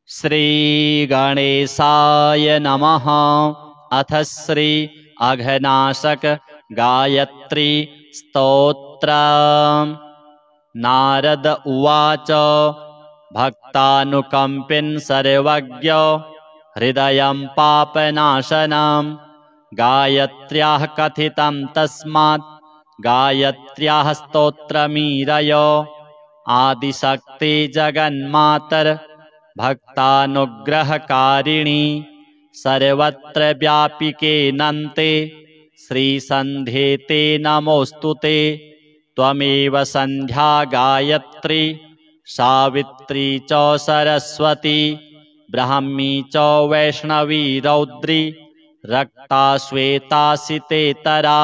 श्रीगणेशाय नमः। अथ श्री अघनाशक गायत्री स्तोत्रम्। नारद उवाच भक्तानुकम्पिन् सर्वज्ञ हृदयं पापनाशनं गायत्र्याः कथितं तस्मात् गायत्र्याः स्तोत्रमीरय। आदिशक्ति जगन्मातर भक्तानुग्रहकारिणी सर्वत्र व्यापिके नन्ते श्रीसन्ध्ये ते नमोऽस्तुते। त्वमेव सन्ध्या गायत्री सावित्री च सरस्वती ब्राह्मी च वैष्णवी रौद्री रक्ता श्वेता सितेतरा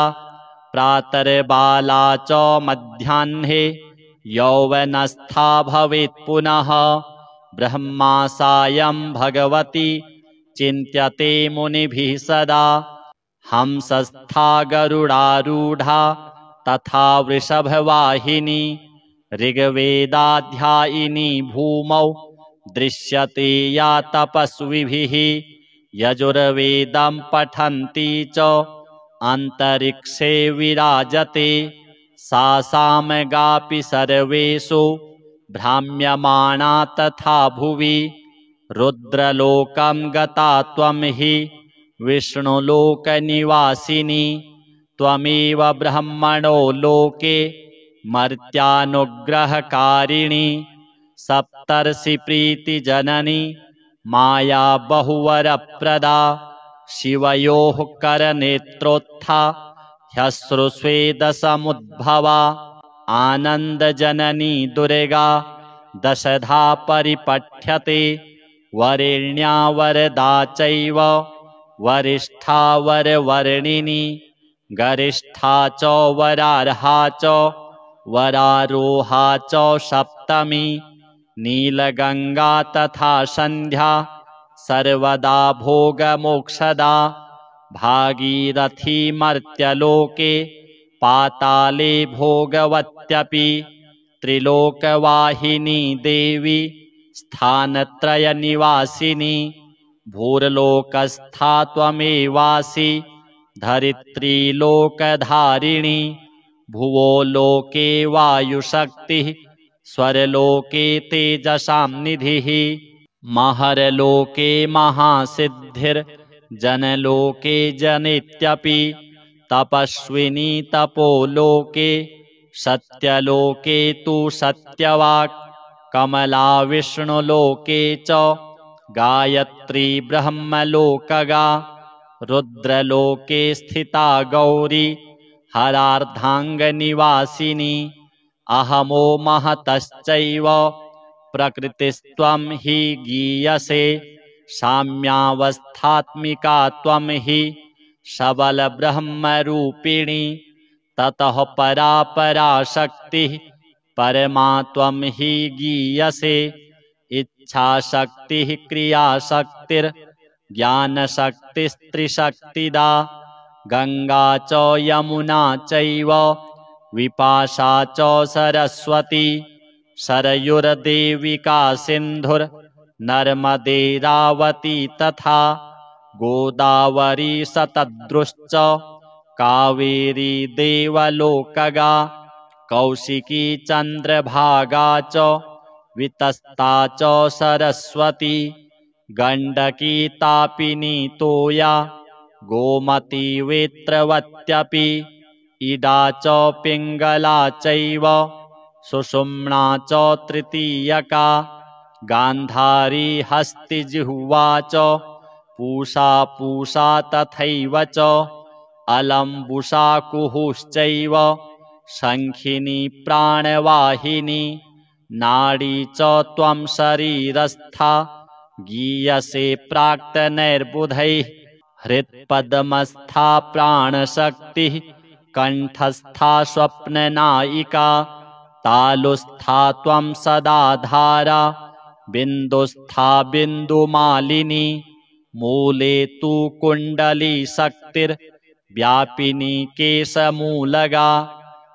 प्रातर्बाला च मध्याह्ने यौवनस्था भवेत् पुनः। ब्रह्मा सायं भगवती चिन्त्यते मुनिभिः सदा। हंसस्था गरुडारूढा तथा वृषभवाहिनी ऋग्वेदाध्यायिनी भूमौ दृश्यते या तपस्विभिः। यजुर्वेदं पठन्ती च अन्तरिक्षे विराजते सा सामगापि सर्वेषु भ्राम्यमाणा तथा भुवि। रुद्रलोकं गता त्वं हि विष्णुलोकनिवासिनी त्वमेव ब्रह्मणो लोके मर्त्यानुग्रहकारिणी। सप्तर्षिप्रीतिजननी माया बहुवरप्रदा शिवयोः करनेत्रोत्था ह्यश्रुस्वेदसमुद्भवा। आनन्दजननी दुर्गा दशधा परिपठ्यते वरेण्या वरदा चैव वरिष्ठा वरवर्णिनी गरिष्ठा च वरार्हा च वरारोहा च सप्तमी। नीलगंगा तथा सन्ध्या सर्वदा भोगमोक्षदा भागीरथी मर्त्यलोके पाताले भोगवत्यपि। त्रिलोकवाहिनी देवी स्थानत्रयनिवासिनी भूर्लोकस्था त्वमेवासि धरित्रीलोकधारिणी। भुवो लोके वायुशक्तिः स्वर्लोके तेजसां निधिः महर्लोके महासिद्धिर्जनलोके जनित्यपि। तपस्विनी तपोलोके सत्यलोके तु सत्यवाक् कमला विष्णुलोके च गायत्री ब्रह्मलोकगा। रुद्रलोके स्थिता गौरी हरार्धाङ्गनिवासिनी अहमो महतश्चैव प्रकृतिस्त्वं हि गीयसे साम्यावस्थात्मिका त्वं हि सबलब्रह्मरूपिणी। ततः परा पराशक्तिः परमा त्वं हि गीयसे इच्छाशक्तिः क्रियाशक्तिर्ज्ञानशक्तिस्त्रिशक्तिदा। गंगा च यमुना चैव विपाशा च सरस्वती सरयुर्देविका सिन्धुर्नर्मदेरावती तथा गोदावरी शतद्रुश्च कावेरी देवलोकगा। कौशिकी चन्द्रभागा च वितस्ता च सरस्वती गण्डकी तापिनी तोया गोमती वेत्रवत्यपि। इडा च पिङ्गला चैव सुषुम्ना च तृतीयका गान्धारी हस्तिजिह्वा च पूषा तथैव च अलम्बुसा कुहुश्चैव शङ्खिनी प्राणवाहिनी। नाडी च त्वं शरीरस्था गीयसे प्राक्तनैर्बुधैः हृत्पद्मस्था प्राणशक्तिः कण्ठस्था स्वप्ननायिका। तालुस्था त्वं सदा धारा बिन्दुस्था बिन्दुमालिनी। मूले तु कुण्डली शक्तिर्व्यापिनी केशमूलगा।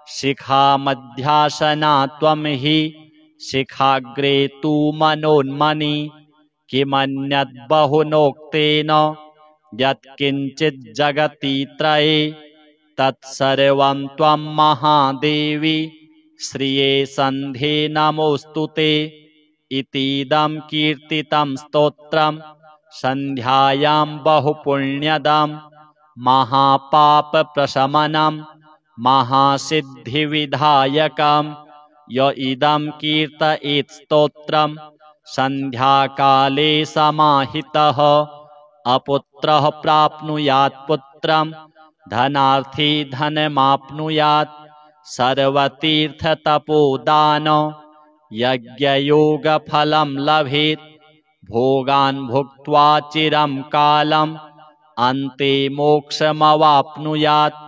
शिखा मध्यासना त्वं हि शिखाग्रे तु मनोन्मनी। किमन्यद्बहुनोक्तेन यत्किञ्चिज्जगति त्रये तत्सर्वं त्वं महादेवी श्रिये सन्ध्ये नमोऽस्तुते। इतीदं कीर्तितं स्तोत्रं सन्ध्यायां बहुपुण्यदं महापापप्रशमनं महासिद्धिविधायकं। य इदं कीर्तयेत् स्तोत्रं सन्ध्याकाले समाहितः अपुत्रः प्राप्नुयात् पुत्रं धनार्थी धनमाप्नुयात्। सर्वतीर्थतपोदान यज्ञयोगफलं लभेत् भोगान् भुक्त्वा चिरं कालम् अन्ते मोक्षमवाप्नुयात्।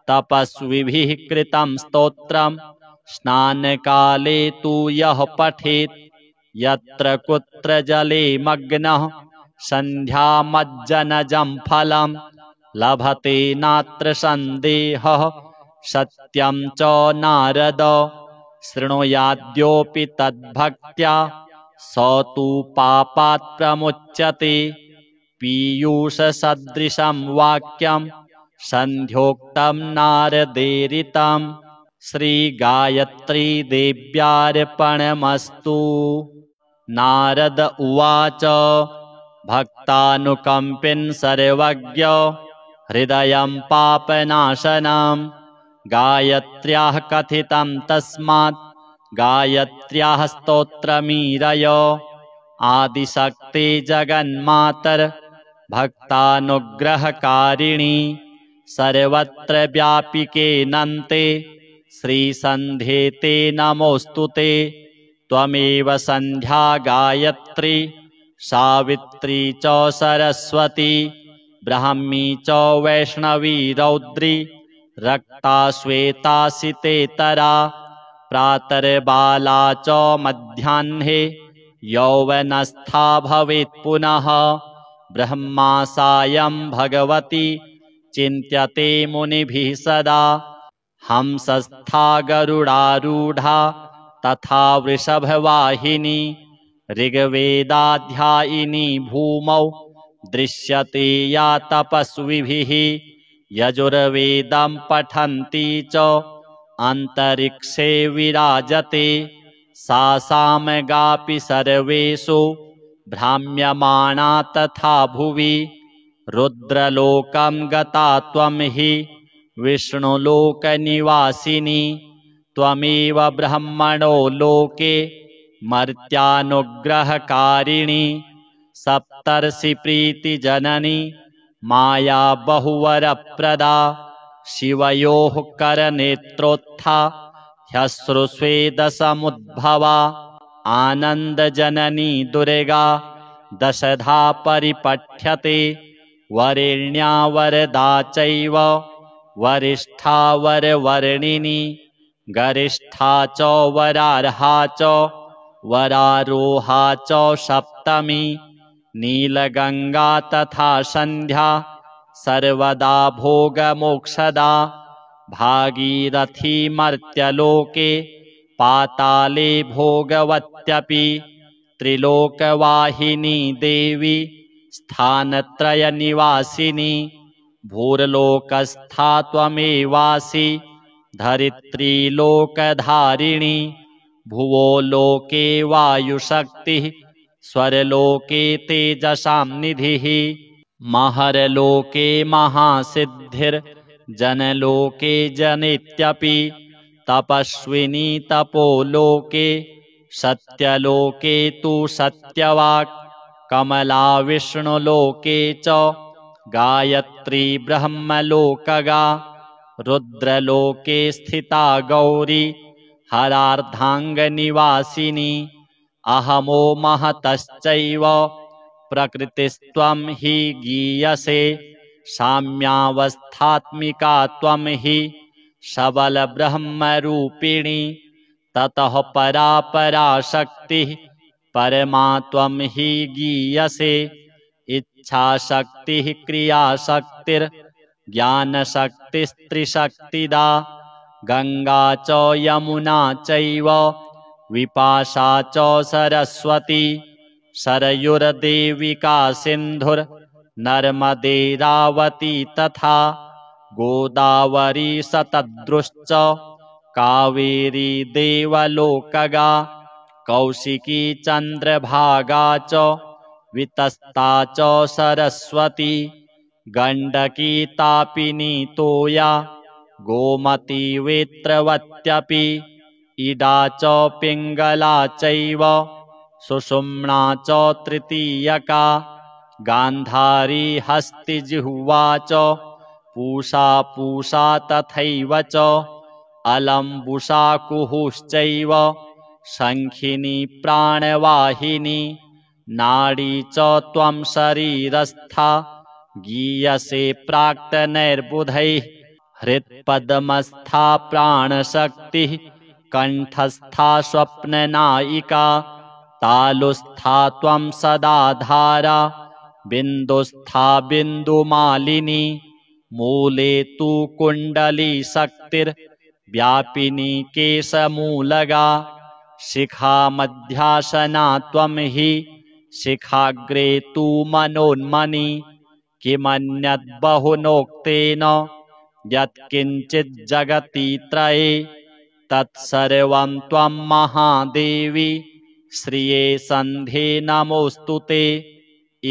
तपस्विभिः कृतं स्तोत्रं स्नानकाले तु यः पठेत् यत्र कुत्र जले मग्नः सन्ध्यामज्जनजं फलं लभते नात्र सन्देहः। सत्यं च नारद शृणुयाद्योऽपि तद्भक्त्या स तु पापात् प्रमुच्यते। पीयूषसदृशं वाक्यं सन्ध्योक्तं नारदेरितं श्रीगायत्री देव्यार्पणमस्तु। नारद उवाच भक्तानुकम्पिन् सर्वज्ञ हृदयं पापनाशनं गायत्र्याः कथितं तस्मात् गायत्र्याः स्तोत्रमीरय। आदिशक्ते जगन्मातर भक्तानुग्रहकारिणी सर्वत्र व्यापिके नन्ते श्रीसन्ध्ये ते नमोऽस्तुते। त्वमेव सन्ध्या गायत्री सावित्री च सरस्वती ब्राह्मी च वैष्णवी रौद्री रक्ता श्वेता सितेतरा प्रातर्बाला च मध्याह्ने यौवनस्था भवेत् पुनः। ब्रह्मा सायं भगवती चिन्त्यते मुनिभिः सदा हंसस्था गरुडारूढा तथा वृषभवाहिनी ऋग्वेदाध्यायिनी भूमौ दृश्यते या तपस्विभिः। यजुर्वेदं पठन्ती च अन्तरिक्षे विराजते सा सामगापि सर्वेषु भ्राम्यमाणा तथा भुवि। रुद्रलोकं गता त्वं हि विष्णुलोकनिवासिनी त्वमेव ब्रह्मणो लोके मर्त्यानुग्रहकारिणी सप्तर्षिप्रीतिजननी माया बहुवरप्रदा शिवयोः करनेत्रोत्था ह्यश्रुस्वेदसमुद्भवा आनन्दजननी दुर्गा दशधा परिपठ्यते वरेण्या वरदा चैव वरिष्ठा वरवर्णिनी गरिष्ठा च वरार्हा च वरारोहा च सप्तमी नीलगंगा तथा संध्या सर्वदा भोगमोक्षदा भागीरथी मर्त्यलोके पाताले भोगवत्यपि त्रिलोकवाहिनी देवी स्थानत्रयनिवासिनी भूर्लोकस्था त्वमेवासि धरित्रीलोकधारिणी भुवो लोके वायुशक्तिः स्वर्लोके तेजसां निधिः महर्लोके महासिद्धिर्जनलोके जनेत्यपि तपस्विनी तपोलोके सत्यलोके तु सत्यवाक् कमला विष्णुलोके च गायत्री ब्रह्मलोकगा रुद्रलोके स्थिता गौरी हरार्धाङ्गनिवासिनी अहमो महतश्चैव प्रकृतिस्त्वं हि गीयसे साम्यावस्थात्मिका त्वं हि सबलब्रह्मरूपिणी ततः परा पराशक्तिः परमा त्वं हि गीयसे इच्छाशक्तिः क्रियाशक्तिर्ज्ञानशक्तिस्त्रिशक्तिदा गंगा च यमुना चैव विपाशा च सरस्वती सरयुर्देविका सिन्धुर्नर्मदेरावती तथा गोदावरी सतद्रुश्च कावेरी देवलोकगा कौशिकी चन्द्रभागा च वितस्ता च सरस्वती गण्डकी तापिनी तोया गोमती वेत्रवत्यपि इडा च पिङ्गला चैव सुषुम्ना च तृतीयका गान्धारी हस्तिजिह्वा च पूषा तथैव च अलम्बुसा कुहुश्चैव शङ्खिनी प्राणवाहिनी नाडी च त्वं शरीरस्था गीयसे प्राक्तनैर्बुधैः हृत्पद्मस्था प्राणशक्तिः कण्ठस्था स्वप्ननायिका तालुस्था त्वं सदा धारा बिन्दुस्था बिन्दुमालिनी मूले तु कुण्डली शक्तिर्व्यापिनी केशमूलगा शिखा मध्यासना त्वं हि शिखाग्रे तु मनोन्मनी किमन्यद्बहुनोक्तेन यत्किञ्चिज्जगति त्रये तत्सर्वं त्वं महादेवी श्रिये सन्धे नमोऽस्तु ते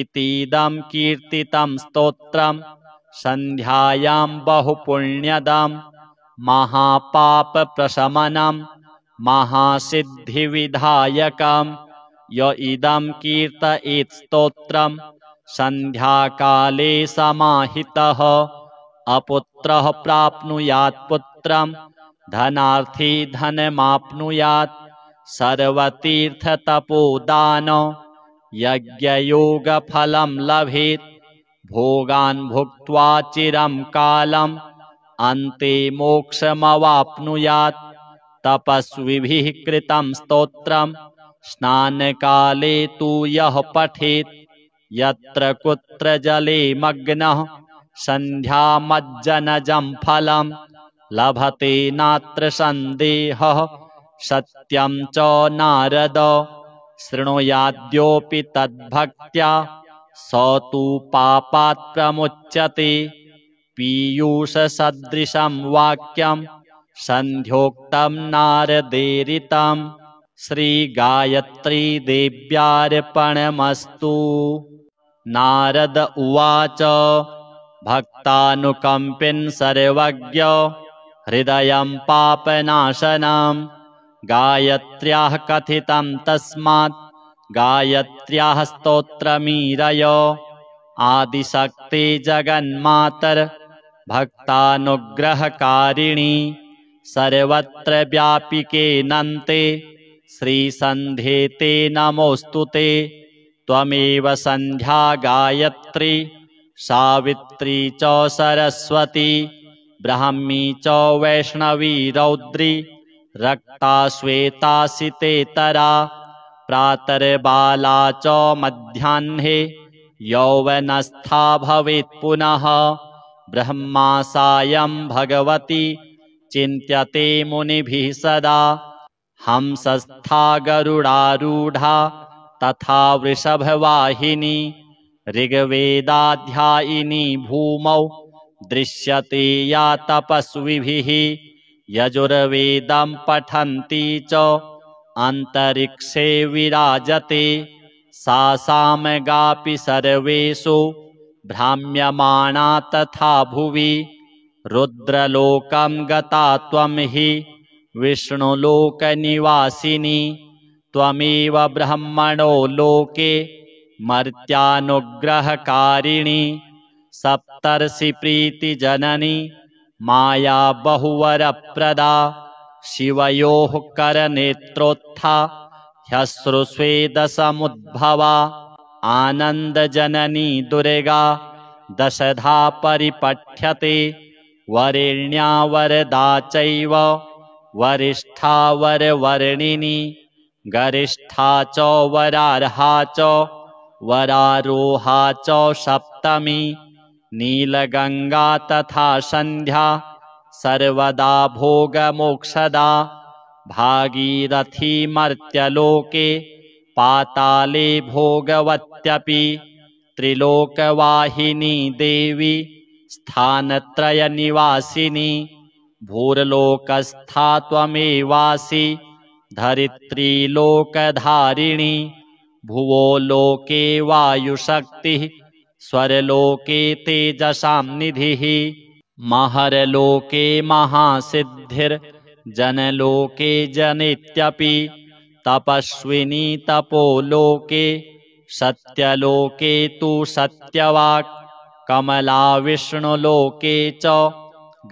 इतीदं कीर्तितं स्तोत्रं सन्ध्यायां बहुपुण्यदं महापापप्रशमनं महासिद्धिविधायकं य इदं कीर्तयेत् स्तोत्रं सन्ध्याकाले समाहितः अपुत्रः प्राप्नुयात् पुत्रं धनार्थी धनमाप्नुयात् सर्वतीर्थतपोदान यज्ञयोगफलं लभेत् भोगान् भुक्त्वा चिरं कालम् अन्ते मोक्षमवाप्नुयात् तपस्विभिः कृतं स्तोत्रं स्नानकाले तु यः पठेत् यत्र कुत्र जले मग्नः सन्ध्यामज्जनजं फलं लभते नात्र सन्देहः सत्यं च नारद शृणुयाद्योऽपि तद्भक्त्या स तु पापात् प्रमुच्यते पीयूषसदृशं वाक्यं सन्ध्योक्तं नारदेरितं श्रीगायत्री देव्यार्पणमस्तु। नारद उवाच भक्तानुकम्पिन् सर्वज्ञ हृदयं पापनाशनं गायत्र्याः कथितं तस्मात् गायत्र्याः स्तोत्रमीरय आदिशक्ति जगन्मातर भक्तानुग्रहकारिणी सर्वत्र व्यापिके नन्ते श्रीसन्ध्ये ते नमोऽस्तु ते त्वमेव सन्ध्या गायत्री सावित्री च सरस्वती ब्राह्मी च वैष्णवी रौद्री रक्ता श्वेता सितेतरा प्रातर्बाला च मध्याह्ने यौवनस्था भवेत् पुनः ब्रह्मा सायं भगवती चिन्त्यते मुनिभिः सदा हंसस्था गरुडारूढा तथा वृषभवाहिनी ऋग्वेदाध्यायिनी भूमौ दृश्यते या तपस्विभिः यजुर्वेदं पठन्ती च अन्तरिक्षे विराजते सा सामगापि सर्वेषु भ्राम्यमाणा तथा भुवि रुद्रलोकं गता त्वं हि विष्णुलोकनिवासिनी त्वमेव ब्रह्मणो लोके मर्त्यानुग्रहकारिणी सप्तर्षिप्रीतिजननी माया बहुवरप्रदा शिवयोः करनेत्रोत्था ह्यश्रुस्वेदसमुद्भवा आनन्दजननी दुर्गा दशधा परिपठ्यते वरेण्या वरदा चैव वरिष्ठा वरवर्णिनी गरिष्ठा च वरार्हा च वरारोहा च सप्तमी नीलगंगा तथा संध्या सर्वदा भोगमोक्षदा भागीरथी मर्त्यलोके पाताले भोगवत्यपि त्रिलोकवाहिनी देवी स्थानत्रयनिवासिनी भूर्लोकस्था त्वमेवासि धरित्रीलोकधारिणी भुवो लोके वायुशक्तिः स्वर्लोके तेजसां निधिः महर्लोके महासिद्धिर्जनलोके जनित्यपि तपस्विनी तपोलोके सत्यलोके तु सत्यवाक् कमला विष्णुलोके च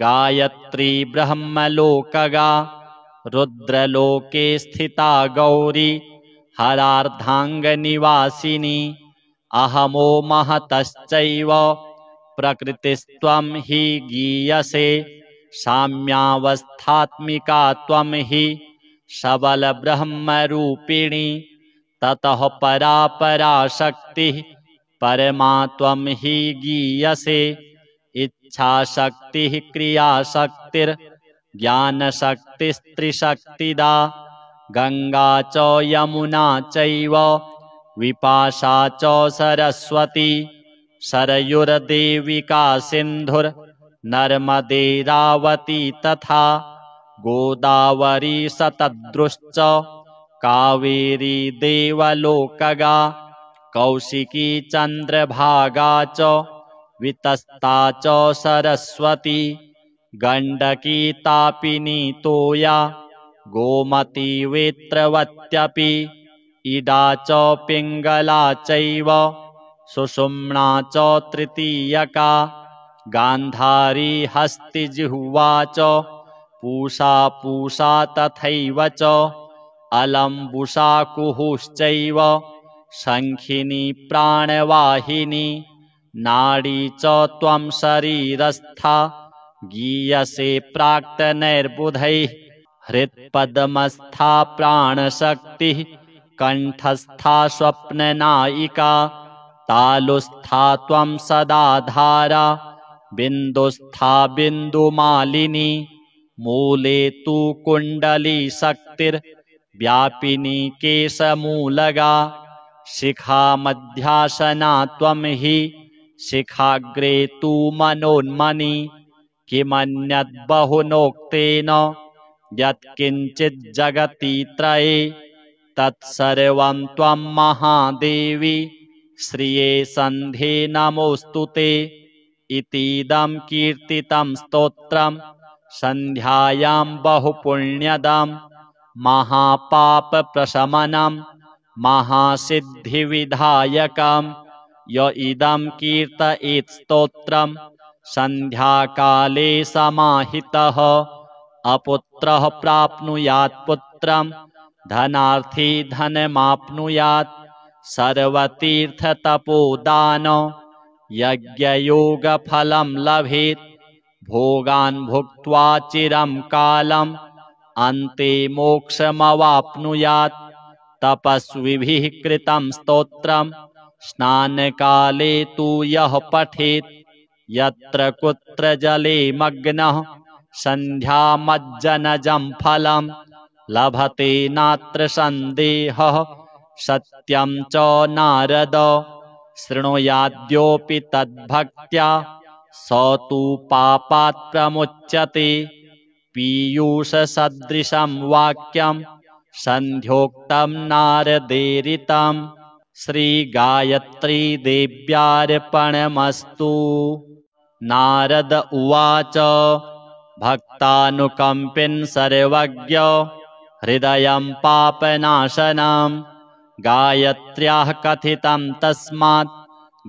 गायत्री ब्रह्मलोकगा रुद्रलोके स्थिता गौरी हरार्धाङ्गनिवासिनी अहमो महतश्चैव प्रकृतिस्त्वं हि गीयसे साम्यावस्थात्मिका त्वं हि सबलब्रह्मरूपिणी ततः परा पराशक्तिः परमा त्वं हि गीयसे इच्छाशक्तिः क्रियाशक्तिर्ज्ञानशक्तिस्त्रिशक्तिदा गंगा च यमुना चैव विपाशा च सरस्वती सरयुर्देविका सिन्धुर्नर्मदेरावती तथा गोदावरी सतद्रुश्च कावेरी देवलोकगा कौशिकी चन्द्रभागा च वितस्ता च सरस्वती गण्डकी तापिनी तोया गोमती वेत्रवत्यपि इडा च पिङ्गला चैव सुषुम्ना च तृतीयका गान्धारी हस्तिजिह्वा च पूषा तथैव च अलम्बुसा कुहुश्चैव शङ्खिनी प्राणवाहिनी नाडी च त्वं शरीरस्था गीयसे प्राक्तनैर्बुधैः हृत्पद्मस्था प्राणशक्तिः कण्ठस्था स्वप्ननायिका तालुस्था त्वं सदा धारा बिन्दुस्था बिन्दुमालिनी मूले तु कुण्डली शक्तिर्व्यापिनी केशमूलगा शिखा मध्यासना त्वं हि शिखाग्रे तु मनोन्मनी किमन्यद्बहुनोक्तेन यत्किञ्चिज्जगति त्रये तत्सर्वं त्वं महादेवी श्रिये सन्धे नमोऽस्तु ते इतीदं कीर्तितं स्तोत्रं सन्ध्यायां बहुपुण्यदं महापापप्रशमनं महासिद्धिविधायकं य इदं कीर्तयेत् स्तोत्रं सन्ध्याकाले समाहितः अपुत्रः प्राप्नुयात् पुत्रं धनार्थी धनमाप्नुयात् सर्वतीर्थतपोदान यज्ञयोगफलं लभेत् भोगान् भुक्त्वा चिरं कालम् अन्ते मोक्षमवाप्नुयात् तपस्विभिः कृतं स्तोत्रं स्नानकाले तु यः पठेत् यत्र कुत्र जले मग्नः सन्ध्यामज्जनजं फलं लभते नात्र सन्देहः सत्यं च नारद शृणुयाद्योऽपि तद्भक्त्या स तु पापात् प्रमुच्यते पीयूषसदृशं वाक्यं सन्ध्योक्तं नारदेरितं श्रीगायत्री देव्यार्पणमस्तु। नारद उवाच भक्तानुकम्पिन् सर्वज्ञ हृदयं पापनाशनं गायत्र्याः कथितं तस्मात्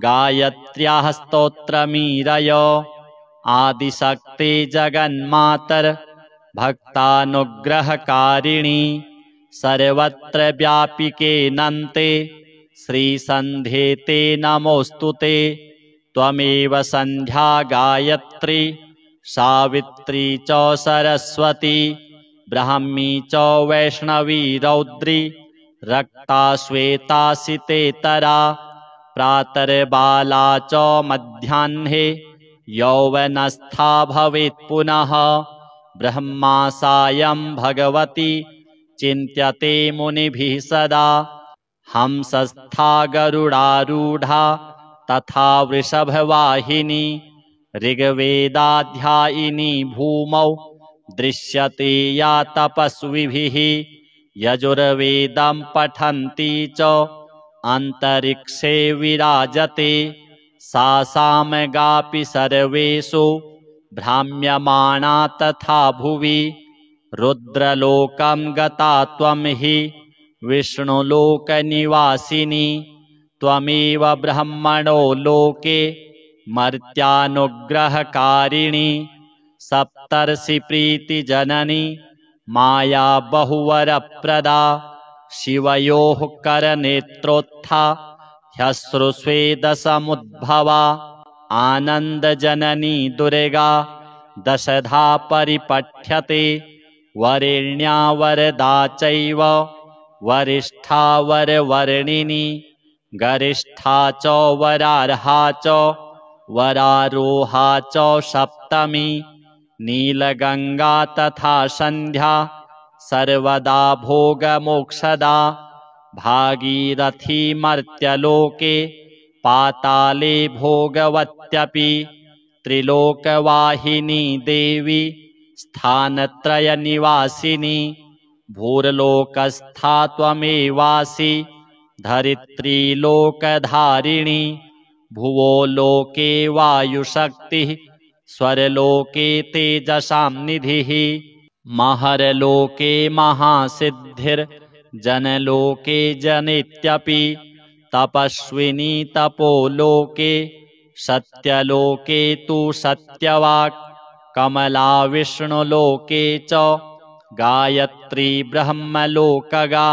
गायत्र्याः स्तोत्रमीरय आदिशक्ति जगन्मातर भक्तानुग्रहकारिणी सर्वत्र व्यापिके नन्ते श्रीसन्ध्ये ते नमोऽस्तु ते त्वमेव सन्ध्या गायत्री सावित्री च सरस्वती ब्राह्मी च वैष्णवी रौद्री रक्ता श्वेता सितेतरा प्रातर्बाला च मध्याह्ने यौवनस्था भवेत् पुनः ब्रह्मा सायं भगवती चिन्त्यते मुनिभिः सदा हंसस्था गरुडारूढा तथा वृषभवाहिनी ऋग्वेदाध्यायिनी भूमौ दृश्यते या तपस्विभिः यजुर्वेदं पठन्ती च अन्तरिक्षे विराजते सा सामगापि सर्वेषु भ्राम्यमाणा तथा भुवि रुद्रलोकं गता त्वं हि विष्णुलोकनिवासिनी त्वमेव ब्रह्मणो लोके मर्त्यानुग्रहकारिणी सप्तर्षिप्रीतिजननी माया बहुवरप्रदा शिवयोः करनेत्रोत्था ह्यश्रुस्वेदसमुद्भवा आनन्दजननी दुर्गा दशधा परिपठ्यते वरेण्या वरदा चैव वरिष्ठा वरवर्णिनी गरिष्ठा च वरार्हा च वरारोहा च सप्तमी नीलगंगा तथा संध्या सर्वदा भोगमोक्षदा भागीरथी मर्त्यलोके पाताले भोगवत्यपि त्रिलोकवाहिनी देवी स्थानत्रयनिवासिनी भूर्लोकस्था त्वमेवासि धरित्रीलोकधारिणी भुवो लोके वायुशक्तिः स्वर्लोके तेजसां निधिः महर्लोके महासिद्धिर्जनलोके जनित्यपि तपस्विनी तपोलोके सत्यलोके तु सत्यवाक् कमला विष्णुलोके च गायत्री ब्रह्मलोकगा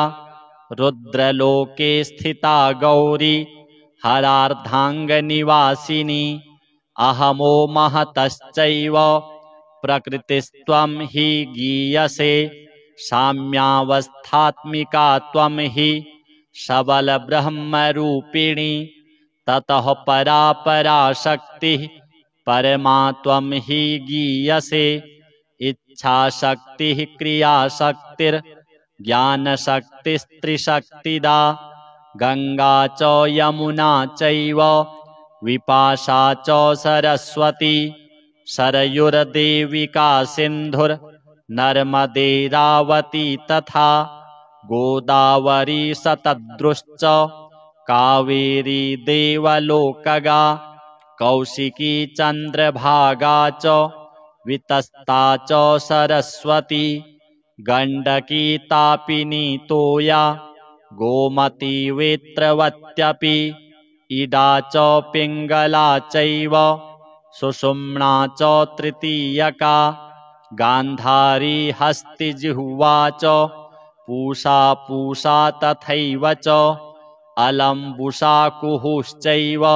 रुद्रलोके स्थिता गौरी हरार्धाङ्गनिवासिनी अहमो महतश्चैव प्रकृतिस्त्वं हि गीयसे साम्यावस्थात्मिका त्वं हि सबलब्रह्मरूपिणी ततः परा पराशक्तिः परमा त्वं हि गीयसे इच्छाशक्तिः क्रियाशक्तिर्ज्ञानशक्तिस्त्रिशक्तिदा गंगा च यमुना चैव विपाशा च सरस्वती सरयुर्देविका सिन्धुर्नर्मदेरावती तथा गोदावरी शतद्रुश्च कावेरी देवलोकगा कौशिकी चन्द्रभागा च वितस्ता च सरस्वती गण्डकी तापिनी तोया गोमती वेत्रवत्यपि इडा च पिङ्गला चैव सुषुम्ना च तृतीयका गान्धारी हस्तिजिह्वा च पूषा तथैव च अलम्बुसा कुहुश्चैव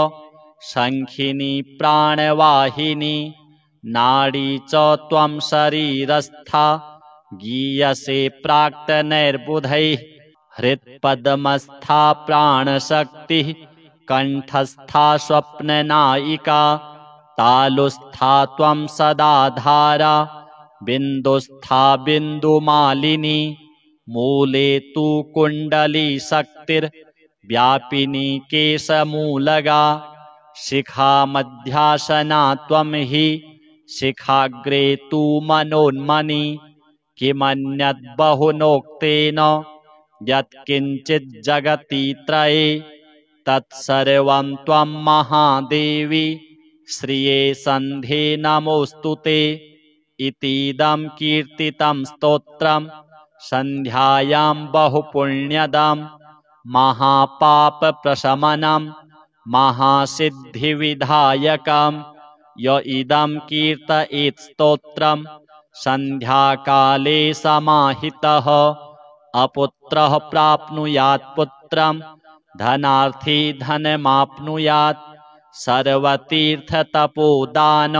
शङ्खिनी प्राणवाहिनी नाडी च त्वं शरीरस्था गीयसे प्राक्तनैर्बुधैः हृत्पद्मस्था प्राणशक्तिः कंठस्था स्वप्ननायिका तालुस्था त्वं सदा धारा बिन्दुस्था बिन्दुमालिनी मूले तु कुण्डली शक्तिर्व्यापिनी केशमूलगा शिखा मध्यासना त्वं हि शिखाग्रे तु मनोन्मनी किमन्यद् बहुनोक्तेन यत्किञ्चिज्जगति त्रये तत्सर्वं त्वं महादेवी श्रिये सन्धे नमोऽस्तुते इतीदं कीर्तितं स्तोत्रं सन्ध्यायां बहुपुण्यदं महापापप्रशमनं महासिद्धिविधायकं य इदं कीर्तयेत् स्तोत्रं सन्ध्याकाले समाहितः अपुत्रः प्राप्नुयात् पुत्रं धनार्थी धनमाप्नुयात् सर्वतीर्थतपोदान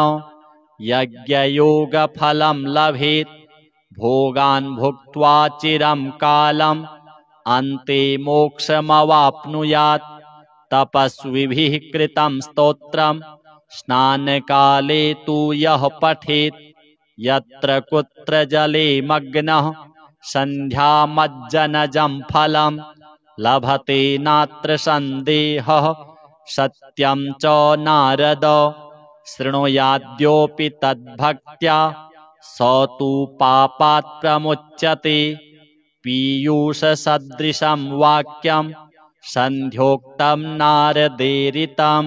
यज्ञयोगफलं लभेत् भोगान् भुक्त्वा चिरं कालम् अन्ते मोक्षमवाप्नुयात् तपस्विभिः कृतं स्तोत्रं स्नानकाले तु यः पठेत् यत्र कुत्र जले मग्नः सन्ध्यामज्जनजं फलं लभते नात्र सन्देहः सत्यं च नारद शृणुयाद्योऽपि तद्भक्त्या स तु पापात् प्रमुच्यते पीयूषसदृशं वाक्यं सन्ध्योक्तं नारदेरितं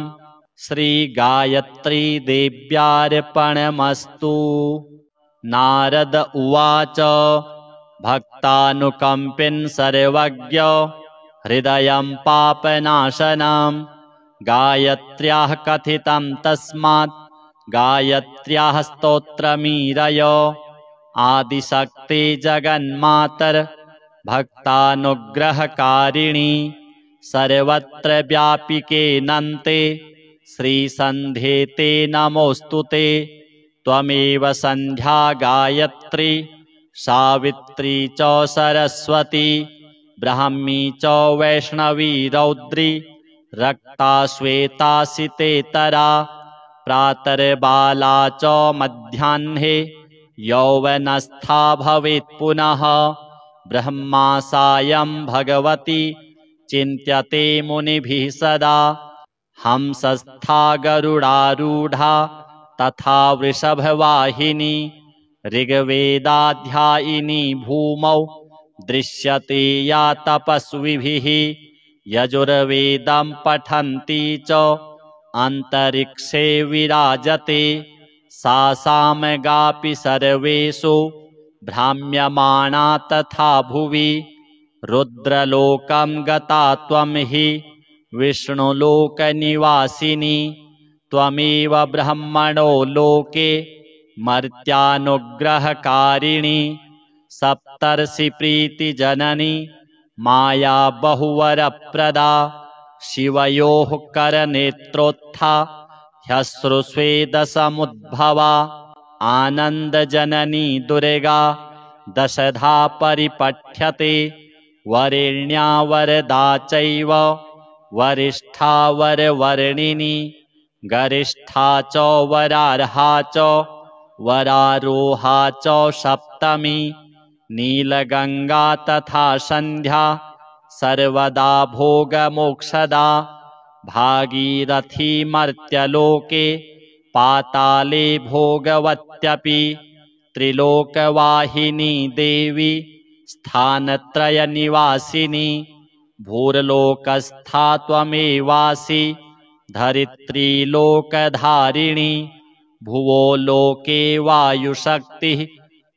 श्रीगायत्रीदेव्यार्पणमस्तु। नारद उवाच भक्तानुकम्पिन् सर्वज्ञ हृदयं पापनाशनं गायत्र्याः कथितं तस्मात् गायत्र्याः स्तोत्रमीरय आदिशक्ति जगन्मातर भक्तानुग्रहकारिणी सर्वत्र व्यापिकेऽनन्ते श्रीसन्ध्ये ते नमोऽस्तु ते त्वमेव सन्ध्या गायत्री सावित्री च सरस्वती ब्राह्मी च वैष्णवी रौद्री रक्ता श्वेता सितेतरा प्रातर्बाला च मध्याह्ने यौवनस्था भवेत् पुनः ब्रह्मा सायं भगवती चिन्त्यते मुनिभिः सदा हंसस्था गरुडारूढा तथा वृषभवाहिनी ऋग्वेदाध्यायिनी भूमौ दृश्यते या तपस्विभिः यजुर्वेदं पठन्ती च अन्तरिक्षे विराजते सा सामगापि सर्वेषु भ्राम्यमाणा तथा भुवि रुद्रलोकं गता त्वं हि विष्णुलोकनिवासिनी त्वमेव ब्रह्मणो लोके मर्त्यानुग्रहकारिणी सप्तर्षिप्रीतिजननी माया बहुवरप्रदा शिवयोः करनेत्रोत्था ह्यश्रुस्वेदसमुद्भवा आनन्दजननी दुर्गा दशधा परिपठ्यते वरेण्या वरदा चैव वरिष्ठा वरवर्णिनी गरिष्ठा च वरार्हा च वरारोहा च सप्तमी नीलगंगा तथा संध्या सर्वदा भोगमोक्षदा भागीरथी मर्त्यलोके पाताले भोगवत्यपि त्रिलोकवाहिनी देवी स्थानत्रयनिवासिनी भूर्लोकस्था त्वमेवासि धरित्रीलोकधारिणी भुवो लोके वायुशक्तिः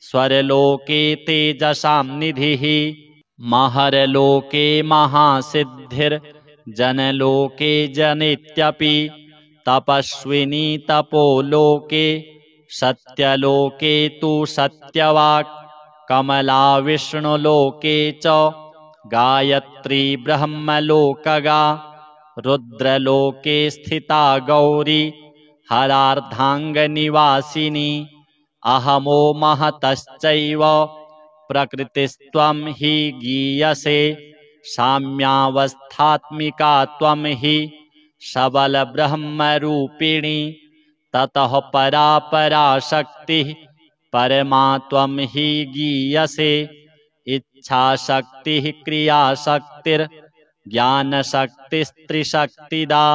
स्वर्लोके तेजसां निधिः महर्लोके महासिद्धिर्जनलोके जनित्यपि तपस्विनी तपोलोके सत्यलोके तु सत्यवाक् कमला विष्णुलोके च गायत्री ब्रह्मलोकगा रुद्रलोके स्थिता गौरी हरार्धाङ्गनिवासिनी अहमो महतश्चैव प्रकृतिस्त्वं हि गीयसे साम्यावस्थात्मिका त्वं हि सबलब्रह्मरूपिणी ततः परा पराशक्तिः परमा त्वं हि गीयसे इच्छाशक्तिः क्रियाशक्तिर्ज्ञानशक्तिस्त्रिशक्तिदा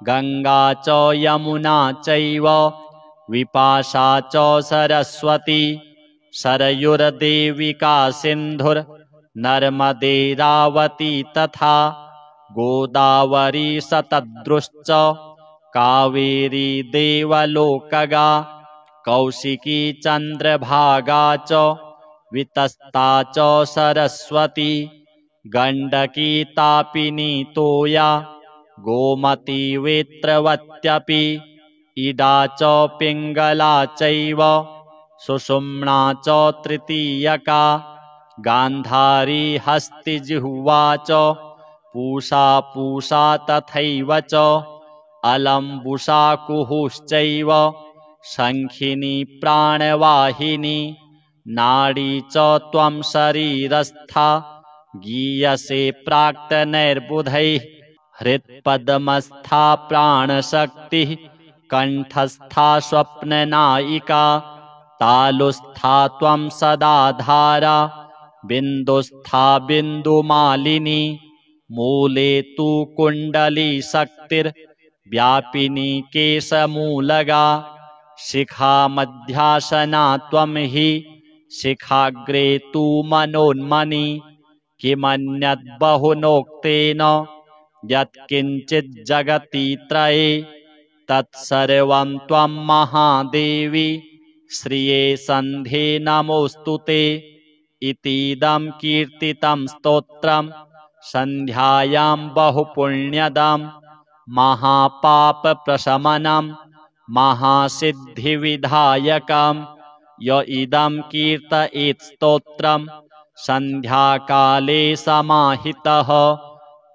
गंगा च यमुना चैव विपाशा च सरस्वती सरयुर्देविका सिन्धुर्नर्मदेरावती तथा गोदावरी सतद्रुश्च कावेरी देवलोकगा कौशिकी चन्द्रभागा च वितस्ता च सरस्वती गण्डकी तापिनी तोया गोमती वेत्रवत्यपि इडा च पिङ्गला चैव सुषुम्ना च तृतीयका गान्धारी हस्तिजिह्वा च पूषा तथैव च अलम्बुसा कुहुश्चैव शङ्खिनी प्राणवाहिनी नाडी च त्वं शरीरस्था गीयसे प्राक्तनैर्बुधैः हृत्पद्मस्था प्राणशक्तिः कंठस्था स्वप्ननायिका तालुस्था त्वं सदा धारा बिन्दुस्था बिन्दुमालिनी मूले तु कुण्डली शक्तिर्व्यापिनी केशमूलगा शिखा मध्यासना त्वं हि शिखाग्रे तु मनोन्मनि किमन्यद्बहुनोक्तेन यत्किञ्चिज्जगति त्रये तत्सर्वं त्वं महादेवी श्रिये सन्धे नमोऽस्तु ते इतीदं कीर्तितं स्तोत्रं सन्ध्यायां बहुपुण्यदं महापापप्रशमनं महासिद्धिविधायकं य इदं कीर्तयेत् स्तोत्रं सन्ध्याकाले समाहितः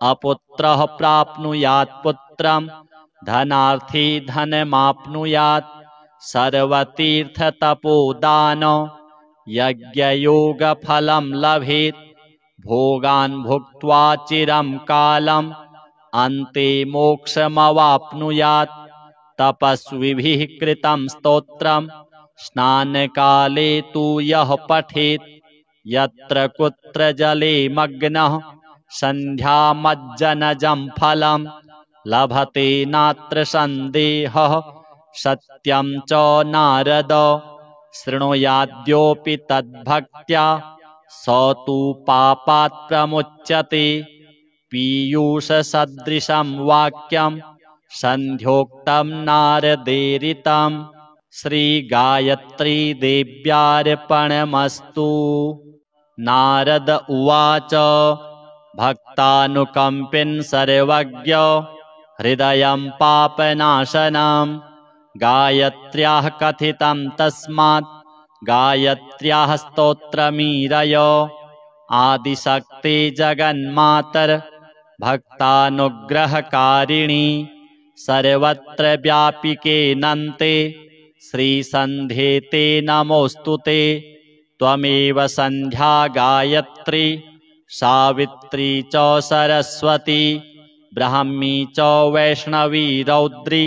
अपुत्रः प्राप्नुयात् पुत्रं धनार्थी धनमाप्नुयात् सर्वतीर्थतपोदान यज्ञयोगफलं लभेत् भोगान् भुक्त्वा चिरं कालम् अन्ते मोक्षमवाप्नुयात् तपस्विभिः कृतं स्तोत्रं स्नानकाले तु यः पठेत् यत्र कुत्र जले मग्नः सन्ध्यामज्जनजं फलं लभते नात्र सन्देहः सत्यं च नारद शृणुयाद्योऽपि तद्भक्त्या स तु पापात् प्रमुच्यते पीयूषसदृशं वाक्यं सन्ध्योक्तं नारदेरितं श्रीगायत्री देव्यार्पणमस्तु। नारद उवाच भक्तानुकम्पिन् सर्वज्ञ हृदयं पापनाशनं गायत्र्याः कथितं तस्मात् गायत्र्याः स्तोत्रमीरय आदिशक्ते जगन्मातर भक्तानुग्रहकारिणी सर्वत्र व्यापिके नन्ते श्रीसन्ध्ये ते नमोऽस्तु ते त्वमेव सन्ध्या गायत्री सावित्री च सरस्वती ब्राह्मी च वैष्णवी रौद्री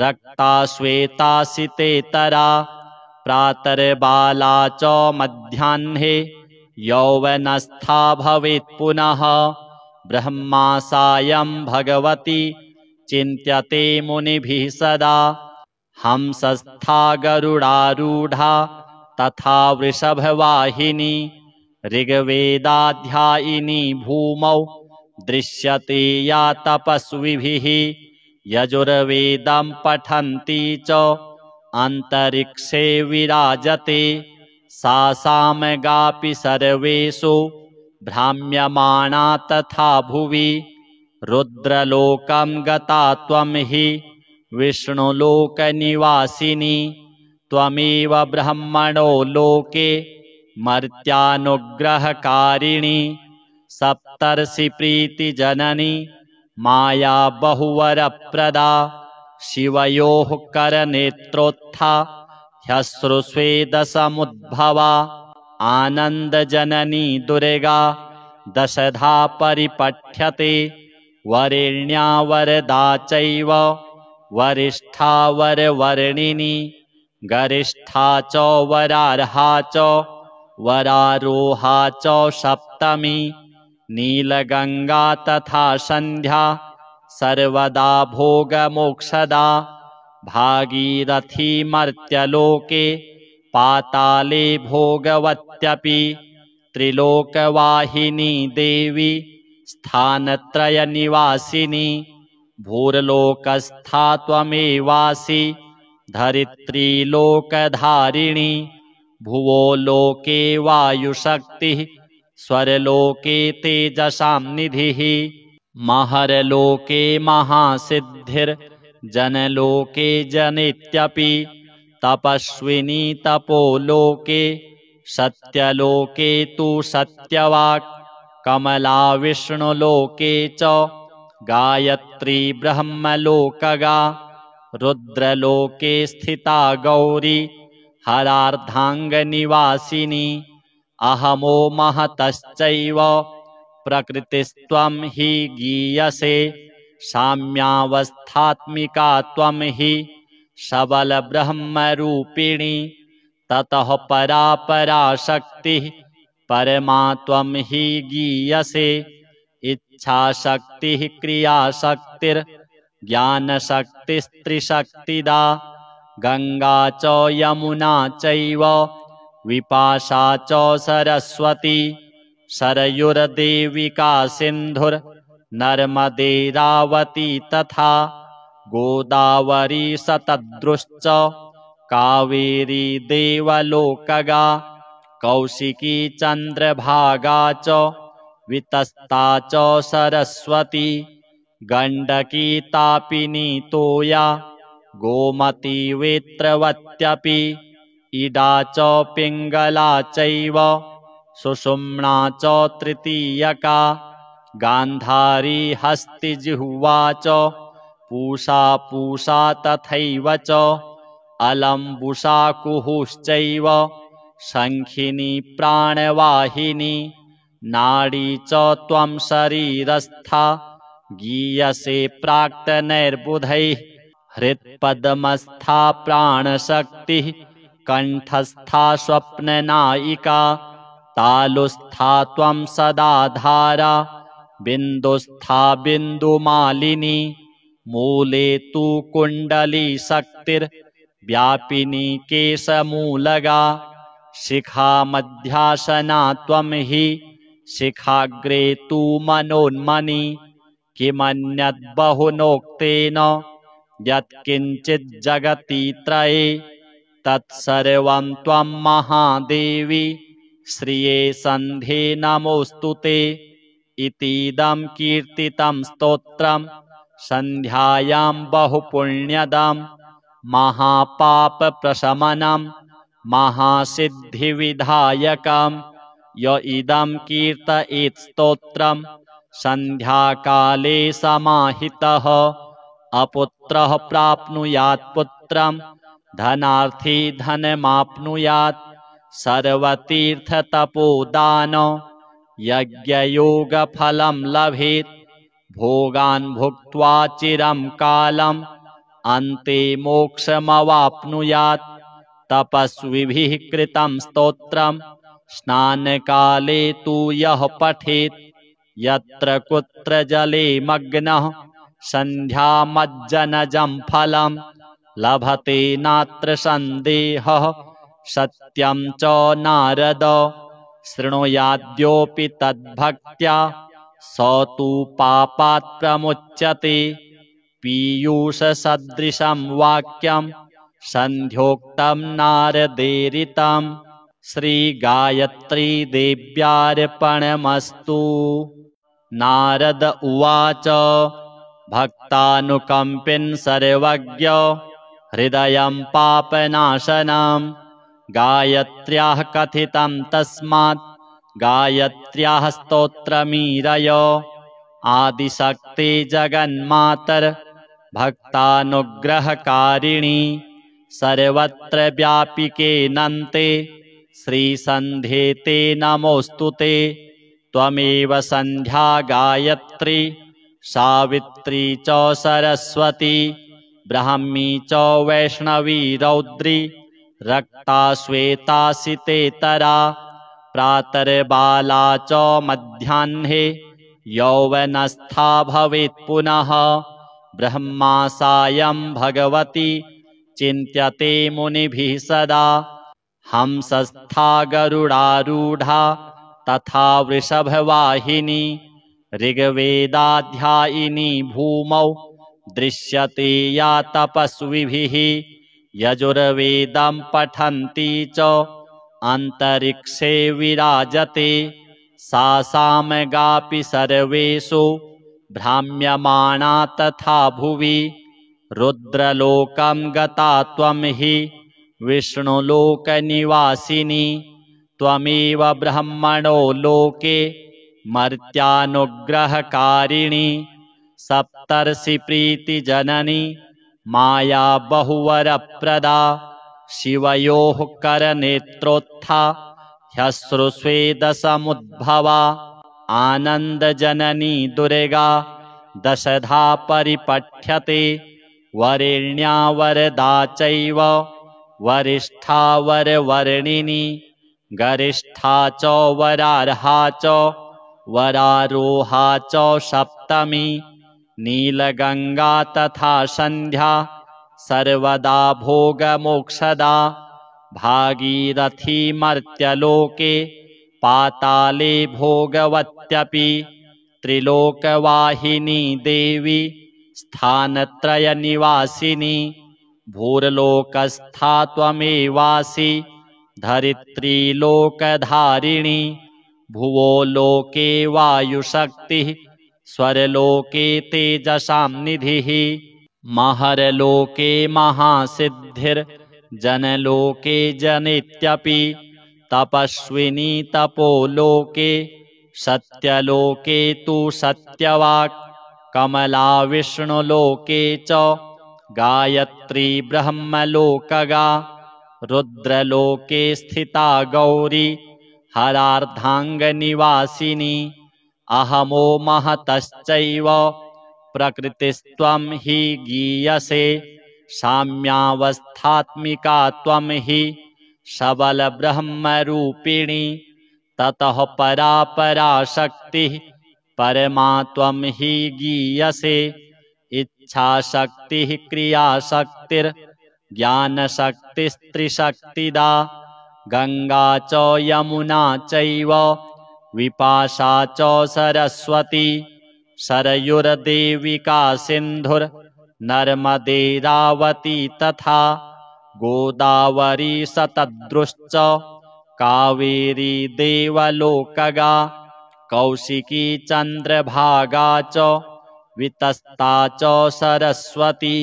रक्ता श्वेता सितेतरा प्रातर्बाला च मध्याह्ने यौवनस्था भवेत् पुनः ब्रह्मा सायं भगवती चिन्त्यते मुनिभिः सदा हंसस्था गरुडारूढा तथा वृषभवाहिनी ऋग्वेदाध्यायिनी भूमौ दृश्यते या तपस्विभिः यजुर्वेदं पठन्ती च अन्तरिक्षे विराजते सा सामगापि सर्वेषु भ्राम्यमाणा तथा भुवि रुद्रलोकं गता त्वं हि विष्णुलोकनिवासिनी त्वमेव ब्रह्मणो लोके मर्त्यानुग्रहकारिणी सप्तर्षिप्रीतिजननी माया बहुवरप्रदा शिवयोः करनेत्रोत्था ह्यश्रुस्वेदसमुद्भवा आनन्दजननी दुर्गा दशधा परिपठ्यते वरेण्या वरदा चैव वरिष्ठा वरवर्णिनी गरिष्ठा च वरार्हा च वरारोहा च सप्तमी नीलगंगा तथा संध्या सर्वदा भोगमोक्षदा भागीरथी मर्त्यलोके पाताले भोगवत्यपि त्रिलोकवाहिनी देवी स्थानत्रयनिवासिनी भूर्लोकस्था त्वमेवासि धरित्रीलोकधारिणी भुवो लोके वायुशक्तिः स्वर्लोके तेजसां निधिः महर्लोके महासिद्धिर्जनलोके जनेत्यपि तपस्विनी तपोलोके सत्यलोके तु सत्यवाक् कमला विष्णुलोके च गायत्री ब्रह्मलोकगा रुद्रलोके स्थिता गौरी हरार्धाङ्गनिवासिनी अहमो महतश्चैव प्रकृतिस्त्वं हि गीयसे साम्यावस्थात्मिका त्वं हि सबलब्रह्मरूपिणी ततः परा पराशक्तिः परमा त्वं हि गीयसे इच्छाशक्तिः क्रियाशक्तिर्ज्ञानशक्तिस्त्रिशक्तिदा गंगा च यमुना चैव विपाशा च सरस्वती सरयुर्देविका सिन्धुर्नर्मदेरावती तथा गोदावरी सतद्रुश्च कावेरी देवलोकगा कौशिकी चन्द्रभागा च वितस्ता च सरस्वती गण्डकी तापिनी तोया गोमती वेत्रवत्यपि इडा च पिङ्गला चैव सुषुम्ना च तृतीयका गान्धारी हस्तिजिह्वा च पूषा पूषा तथैव च अलम्बुसा कुहुश्चैव शङ्खिनी प्राणवाहिनी नाडी च त्वं शरीरस्था गीयसे प्राक्तनैर्बुधैः हृत्पद्मस्था प्राणशक्तिः कण्ठस्था स्वप्ननायिका तालुस्था त्वं सदाधारा बिन्दुस्था बिन्दुमालिनी मूले तु कुण्डली शक्तिर्व्यापिनी केशमूलगा शिखा मध्यासना त्वं हि शिखाग्रे तु मनोन्मनी किमन्यद्बहुनोक्तेन यत्किञ्चिज्जगति त्रये तत्सर्वं त्वं महादेवी श्रिये सन्धे नमोऽस्तु ते इतीदं कीर्तितं स्तोत्रं सन्ध्यायां बहुपुण्यदं महापापप्रशमनं महासिद्धिविधायकं य इदं कीर्तयेत् स्तोत्रं सन्ध्याकाले समाहितः अपुत्रः प्राप्नुयात् पुत्रं धनार्थी धनमाप्नुयात् सर्वतीर्थतपोदान यज्ञयोगफलं लभेत् भोगान् भुक्त्वा चिरं कालम् अन्ते मोक्षमवाप्नुयात् तपस्विभिः कृतं स्तोत्रं स्नानकाले तु यः पठेत् यत्र कुत्र जले मग्नः सन्ध्यामज्जनजं फलं लभते नात्र सन्देहः सत्यं च नारद शृणुयाद्योऽपि तद्भक्त्या स तु पापात् प्रमुच्यते पीयूषसदृशं वाक्यं सन्ध्योक्तं नारदेरितं श्रीगायत्री देव्यार्पणमस्तु। नारद उवाच भक्तानुकम्पिन् सर्वज्ञ हृदयं पापनाशनं गायत्र्याः कथितं तस्मात् गायत्र्याः स्तोत्रमीरय आदिशक्ति जगन्मातर भक्तानुग्रहकारिणी सर्वत्र व्यापिके नन्ते श्रीसन्ध्ये ते नमोऽस्तु ते त्वमेव सन्ध्या गायत्री सावित्री च सरस्वती ब्राह्मी च वैष्णवी रौद्री रक्ता श्वेता सितेतरा प्रातर्बाला च मध्याह्ने यौवनस्था भवेत् पुनः ब्रह्मा सायं भगवती चिन्त्यते मुनिभिः सदा हंसस्था गरुडारूढा तथा वृषभवाहिनी ऋग्वेदाध्यायिनी भूमौ दृश्यते या तपस्विभिः यजुर्वेदं पठन्ती च अन्तरिक्षे विराजते सा सामगापि सर्वेषु भ्राम्यमाणा तथा भुवि रुद्रलोकं गता त्वं हि विष्णुलोकनिवासिनी त्वमेव ब्रह्मणो लोके मर्त्यानुग्रहकारिणी सप्तर्षिप्रीतिजननी माया बहुवरप्रदा शिवयोः करनेत्रोत्था ह्यश्रुस्वेदसमुद्भवा आनन्दजननी दुर्गा दशधा परिपठ्यते वरेण्या वरदा चैव वरिष्ठा वरवर्णिनी गरिष्ठा च वरार्हा च वरारोहा च सप्तमी नीलगंगा तथा संध्या सर्वदा भोगमोक्षदा भागीरथी मर्त्यलोके पाताले भोगवत्यपि त्रिलोकवाहिनी देवी स्थानत्रयनिवासिनी भूर्लोकस्था त्वमेवासि धरित्रीलोकधारिणी भुवो लोके वायुशक्तिः स्वर्लोके तेजसां निधिः महर्लोके महासिद्धिर्जनलोके जनित्यपि तपस्विनी तपोलोके सत्यलोके तु सत्यवाक् कमला विष्णुलोके च गायत्री ब्रह्मलोकगा रुद्रलोके स्थिता गौरी हरार्धाङ्गनिवासिनी अहमो महतश्चैव प्रकृतिस्त्वं हि गीयसे साम्यावस्थात्मिका त्वं हि सबलब्रह्मरूपिणी ततः परा पराशक्तिः परमा त्वं हि गीयसे इच्छाशक्तिः क्रियाशक्तिर्ज्ञानशक्तिस्त्रिशक्तिदा गंगा च यमुना चैव विपाशा च सरस्वती सरयुर्देविका सिन्धुर्नर्मदेरावती तथा गोदावरी सतद्रुश्च कावेरी देवलोकगा कौशिकी चन्द्रभागा च वितस्ता च सरस्वती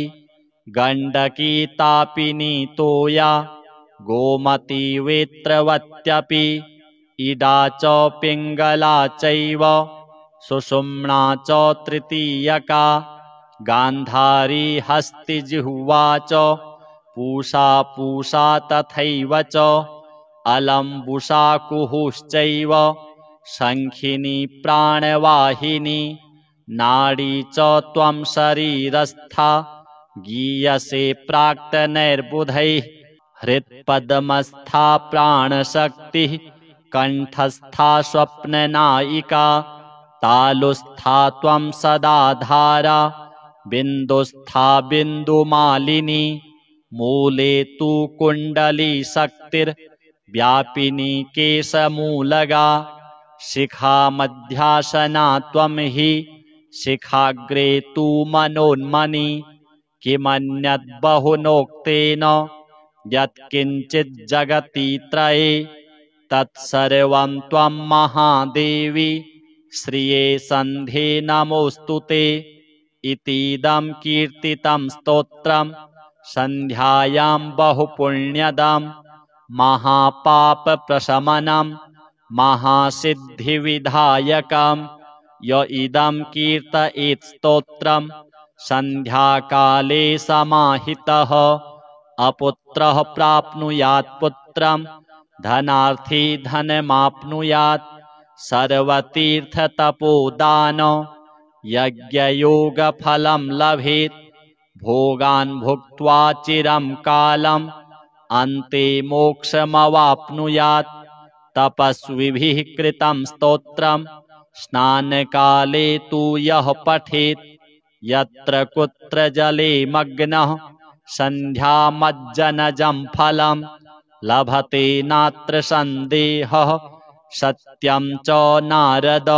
गण्डकी तापिनी तोया गोमती वेत्रवत्यपि इडा च पिङ्गला चैव सुषुम्ना च तृतीयका गान्धारी हस्तिजिह्वा च पूषा पूषा तथैव च अलम्बुसा कुहुश्चैव शङ्खिनी प्राणवाहिनी नाडी च त्वं शरीरस्था गीयसे प्राक्तनैर्बुधैः हृत्पद्मस्था प्राणशक्तिः कण्ठस्था स्वप्ननायिका तालुस्था त्वं सदा धारा बिन्दुस्था बिन्दुमालिनी मूले तु कुण्डली शक्तिर्व्यापिनी केशमूलगा शिखा मध्यासना त्वं हि शिखाग्रे तु मनोन्मनी किमन्यद् बहुनोक्तेन यत्किञ्चिज्जगति त्रये तत्सर्वं त्वं महादेवी श्रिये सन्धे नमोऽस्तु ते इतीदं कीर्तितं स्तोत्रं सन्ध्यायां बहुपुण्यदं महापापप्रशमनं महासिद्धिविधायकं य इदं कीर्तयेत् स्तोत्रं सन्ध्याकाले समाहितः अपुत्रः प्राप्नुयात् पुत्रं धनार्थी धनमाप्नुयात् सर्वतीर्थतपोदान यज्ञयोगफलं लभेत् भोगान् भुक्त्वा चिरं कालम् अन्ते मोक्षमवाप्नुयात् तपस्विभिः कृतं स्तोत्रं स्नानकाले तु यः पठेत् यत्र कुत्र जले मग्नः सन्ध्यामज्जनजं फलं लभते नात्र सन्देहः सत्यं च नारद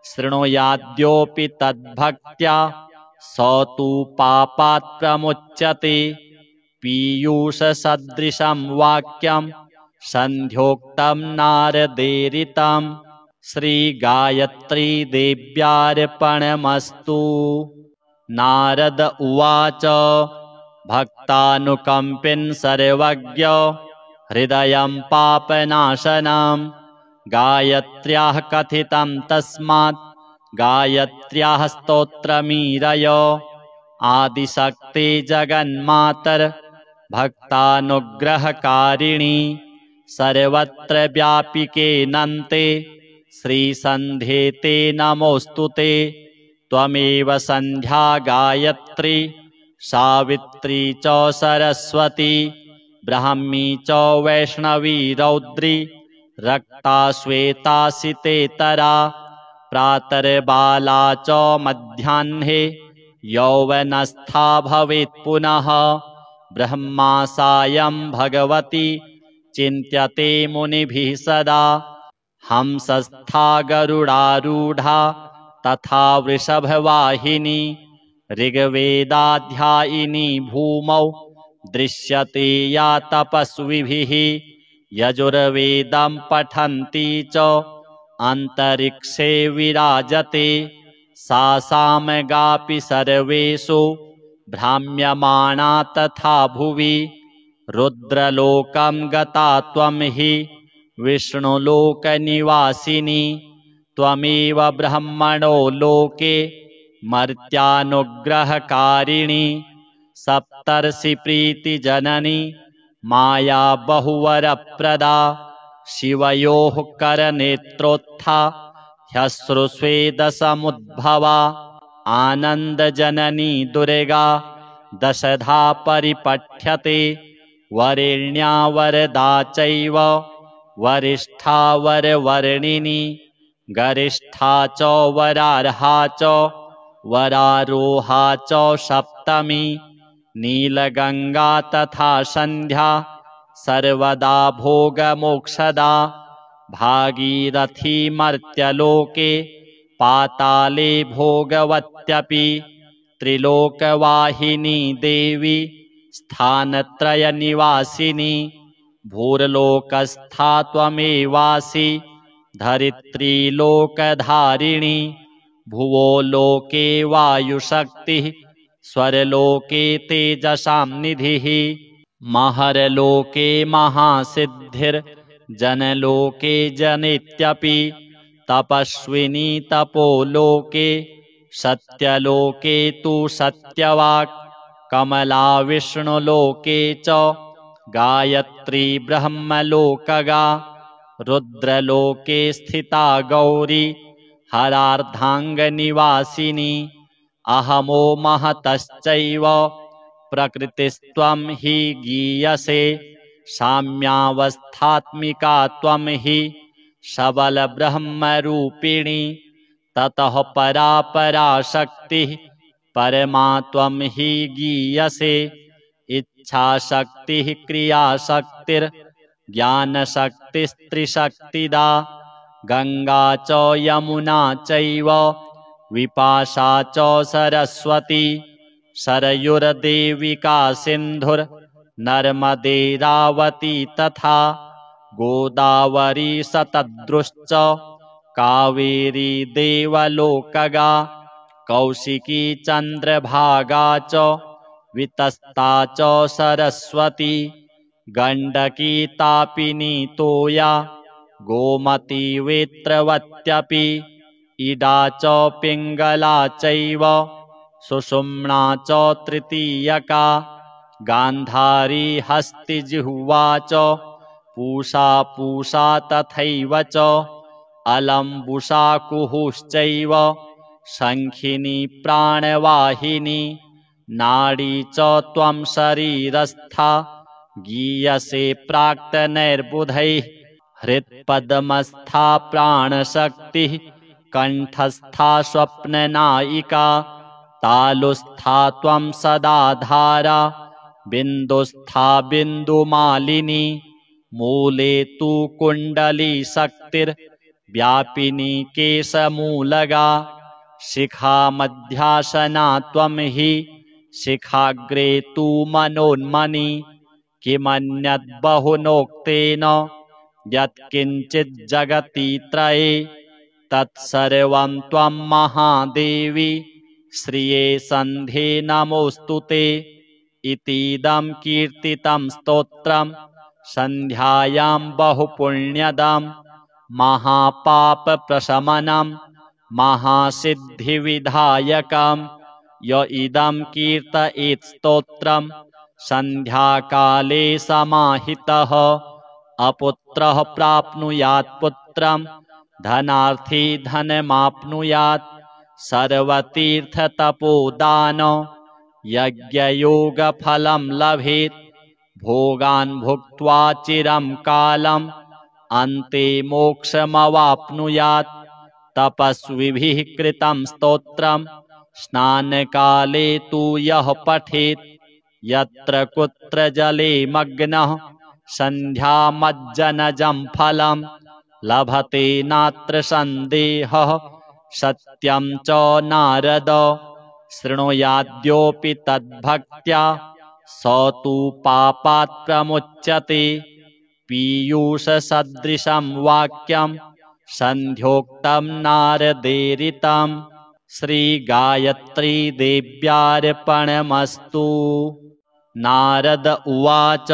शृणुयाद्योऽपि तद्भक्त्या स तु पापात् प्रमुच्यते पीयूषसदृशं वाक्यं सन्ध्योक्तं नारदेरितं श्रीगायत्री देव्यार्पणमस्तु। नारद उवाच भक्तानुकम्पिन् सर्वज्ञ हृदयं पापनाशनं गायत्र्याः कथितं तस्मात् गायत्र्याः स्तोत्रमीरय आदिशक्ते जगन्मातर भक्तानुग्रहकारिणी सर्वत्र व्यापिके नन्ते श्रीसन्ध्ये ते नमोऽस्तु ते त्वमेव सन्ध्या गायत्री सावित्री च सरस्वती ब्राह्मी च वैष्णवी रौद्री रक्ता श्वेता सितेतरा प्रातर्बाला च मध्याह्ने यौवनस्था भवेत् पुनः। ब्रह्मा सायं भगवती चिन्त्यते मुनिभिः सदा। हंसस्था गरुडारूढा तथा वृषभवाहिनी। ऋग्वेदाध्यायिनी भूमौ दृश्यते या तपस्विभिः। यजुर्वेदं पठन्ती च अन्तरिक्षे विराजते। सा सामगापि सर्वेषु भ्राम्यमाणा तथा भुवि। रुद्रलोकं गता त्वं हि विष्णुलोकनिवासिनी। त्वमेव ब्रह्मणो लोके मर्त्यानुग्रहकारिणी। सप्तर्षिप्रीतिजननी माया बहुवरप्रदा। शिवयोः करनेत्रोत्था ह्यश्रुस्वेदसमुद्भवा। आनन्दजननी दुर्गा दशधा परिपठ्यते। वरेण्या वरदा चैव वरिष्ठा वरवर्णिनी। गरिष्ठा च वरार्हा च वरारोहा च सप्तमी। नीलगंगा तथा सन्ध्या सर्वदा भोगमोक्षदा। भागीरथी मर्त्यलोके पाताले भोगवत्यपि। त्रिलोकवाहिनी देवी स्थानत्रयनिवासिनी। भूर्लोकस्था त्वमेवासि धरित्रीलोकधारिणी। भुवो लोके वायुशक्तिः स्वर्लोके तेजसां निधिः। महर्लोके महासिद्धिर्जनलोके जनित्यपि। तपस्विनी तपोलोके सत्यलोके तु सत्यवाक्। कमला विष्णुलोके च गायत्री ब्रह्मलोकगा। रुद्रलोके स्थिता गौरी हरार्धाङ्गनिवासिनी। अहमो महतश्चैव प्रकृतिस्त्वं हि गीयसे। साम्यावस्थात्मिका त्वं हि सबलब्रह्मरूपिणी। ततः परा पराशक्तिः परमा त्वं हि गीयसे। इच्छाशक्तिः क्रियाशक्तिर्ज्ञानशक्तिस्त्रिशक्तिदा। गंगा च यमुना चैव विपाशा च सरस्वती। सरयुर्देविका सिन्धुर्नर्मदेरावती तथा। गोदावरी शतद्रुश्च कावेरी देवलोकगा। कौशिकी चन्द्रभागा च वितस्ता च सरस्वती। गण्डकी तापिनी तोया गोमती वेत्रवत्यपि। इडा च पिङ्गला चैव सुषुम्ना च तृतीयका। गान्धारी हस्तिजिह्वा च पूषा तथैव च। अलम्बुसा कुहुश्चैव शङ्खिनी प्राणवाहिनी। नाडी च त्वं शरीरस्था गीयसे प्राक्तनैर्बुधैः। हृत्पद्मस्था प्राणशक्तिः कण्ठस्था स्वप्ननायिका। तालुस्था त्वं सदा धारा बिन्दुस्था बिन्दुमालिनी। मूले तु कुण्डली शक्तिर्व्यापिनी केशमूलगा। शिखा मध्यासना त्वं हि शिखाग्रे तु मनोन्मनी। किमन्यद्बहुनोक्तेन यत्किञ्चिज्जगति त्रये। तत्सर्वं त्वं महादेवी श्रिये सन्ध्ये नमोऽस्तु ते। इतीदं कीर्तितं स्तोत्रं सन्ध्यायां बहुपुण्यदं। महापापप्रशमनं महासिद्धिविधायकं। य इदं कीर्तयेत् स्तोत्रं सन्ध्याकाले समाहितः। अपुत्रः प्राप्नुयात् पुत्रं धनार्थी धनमाप्नुयात्। सर्वतीर्थतपोदान यज्ञयोगफलं लभेत्। भोगान् भुक्त्वा चिरं कालम् अन्ते मोक्षमवाप्नुयात्। तपस्विभिः कृतं स्तोत्रं स्नानकाले तु यः पठेत् यत्र कुत्र जले मग्नः सन्ध्यामज्जनजं फलं लभते नात्र सन्देहः सत्यं च नारद शृणुयाद्योऽपि तद्भक्त्या स तु पापात् प्रमुच्यते पीयूषसदृशं वाक्यं सन्ध्योक्तं नारदेरितं श्रीगायत्री देव्यार्पणमस्तु। नारद उवाच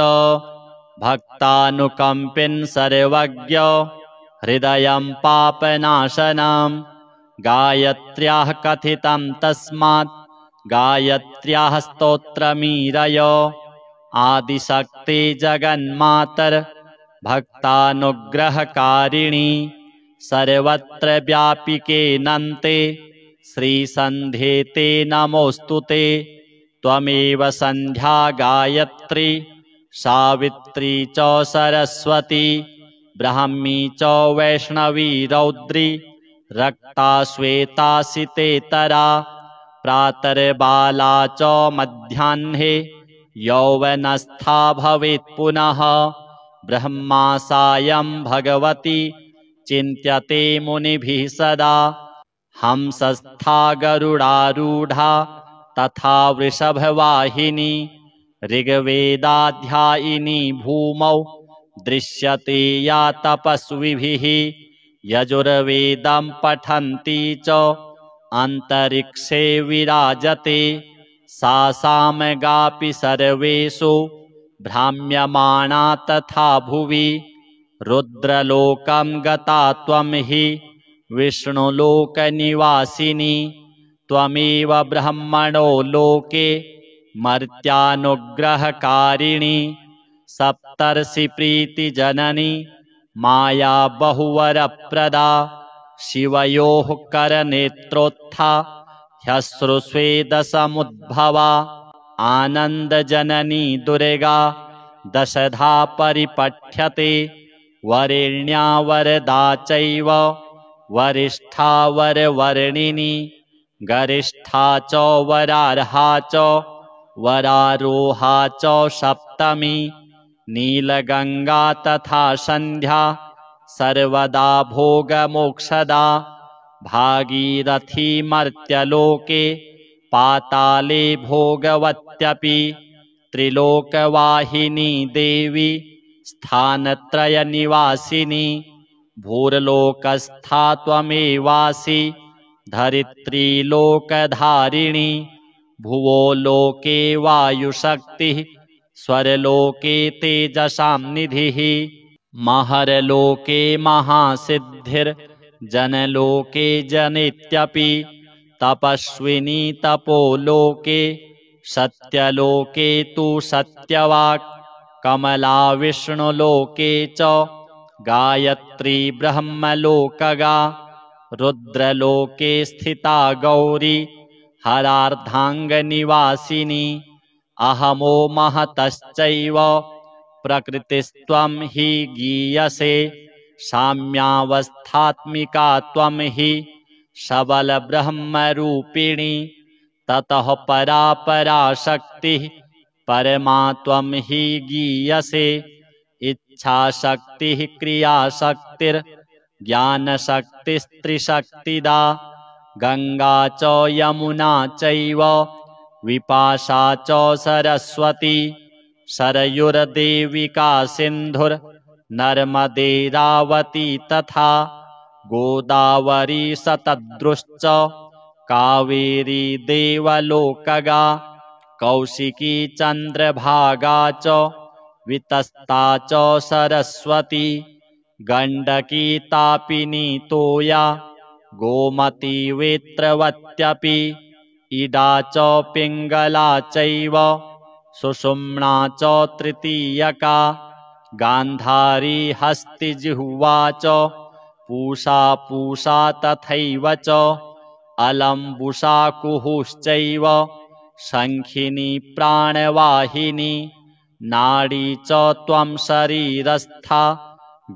भक्तानुकम्पिन् सर्वज्ञ हृदयं पापनाशनं गायत्र्याः कथितं तस्मात् गायत्र्याः स्तोत्रमीरय आदिशक्ति जगन्मातर भक्तानुग्रहकारिणी सर्वत्र व्यापिके नन्ते श्रीसन्ध्ये ते नमोऽस्तु ते त्वमेव सन्ध्या गायत्री सावित्री च सरस्वती ब्राह्मी च वैष्णवी रौद्री रक्ता श्वेता सितेतरा प्रातर्बाला च मध्याह्ने यौवनस्था भवेत् पुनः ब्रह्मा सायं भगवती चिन्त्यते मुनिभिः सदा हंसस्था गरुडारूढा तथा वृषभवाहिनी ऋग्वेदाध्यायिनी भूमौ दृश्यते या तपस्विभिः यजुर्वेदं पठन्ती च अन्तरिक्षे विराजते सा सामगापि सर्वेषु भ्राम्यमाणा तथा भुवि रुद्रलोकं गता त्वं हि विष्णुलोकनिवासिनी त्वमेव ब्रह्मणो लोके मर्त्यानुग्रहकारिणी सप्तर्षिप्रीतिजननी माया बहुवरप्रदा शिवयोः करनेत्रोत्था ह्यश्रुस्वेदसमुद्भवा आनन्दजननी दुर्गा दशधा परिपठ्यते वरेण्या वरदा चैव वरिष्ठा वरवर्णिनी गरिष्ठा च वरार्हा च वरारोहा च सप्तमी नीलगंगा तथा संध्या सर्वदा भोगमोक्षदा भागीरथी मर्त्यलोके पाताले भोगवत्यपि त्रिलोकवाहिनी देवी स्थानत्रयनिवासिनी भूर्लोकस्था त्वमेवासि धरित्रीलोकधारिणी भुवो लोके वायुशक्तिः स्वर्लोके तेजसां निधिः महर्लोके महासिद्धिर्जनलोके जनेत्यपि तपस्विनी तपोलोके सत्यलोके तु सत्यवाक् कमला विष्णुलोके च गायत्री ब्रह्मलोकगा रुद्रलोके स्थिता गौरी हरार्धाङ्गनिवासिनी अहमो महतश्चैव प्रकृतिस्त्वं हि गीयसे साम्यावस्थात्मिका त्वं हि सबलब्रह्मरूपिणी ततः परा पराशक्तिः परमा त्वं हि गीयसे इच्छाशक्तिः क्रियाशक्तिर्ज्ञानशक्तिस्त्रिशक्तिदा गंगा च यमुना चैव विपाशा च सरस्वती सरयुर्देविका सिन्धुर्नर्मदेरावती तथा गोदावरी शतद्रुश्च कावेरी देवलोकगा कौशिकी चन्द्रभागा च वितस्ता च सरस्वती गण्डकी तापिनी तोया गोमती वेत्रवत्यपि इडा च पिङ्गला चैव सुषुम्ना च तृतीयका गान्धारी हस्तिजिह्वा च पूषा पूषा तथैव च अलम्बुषा कुहुश्चैव शङ्खिनी प्राणवाहिनी नाडी च त्वं शरीरस्था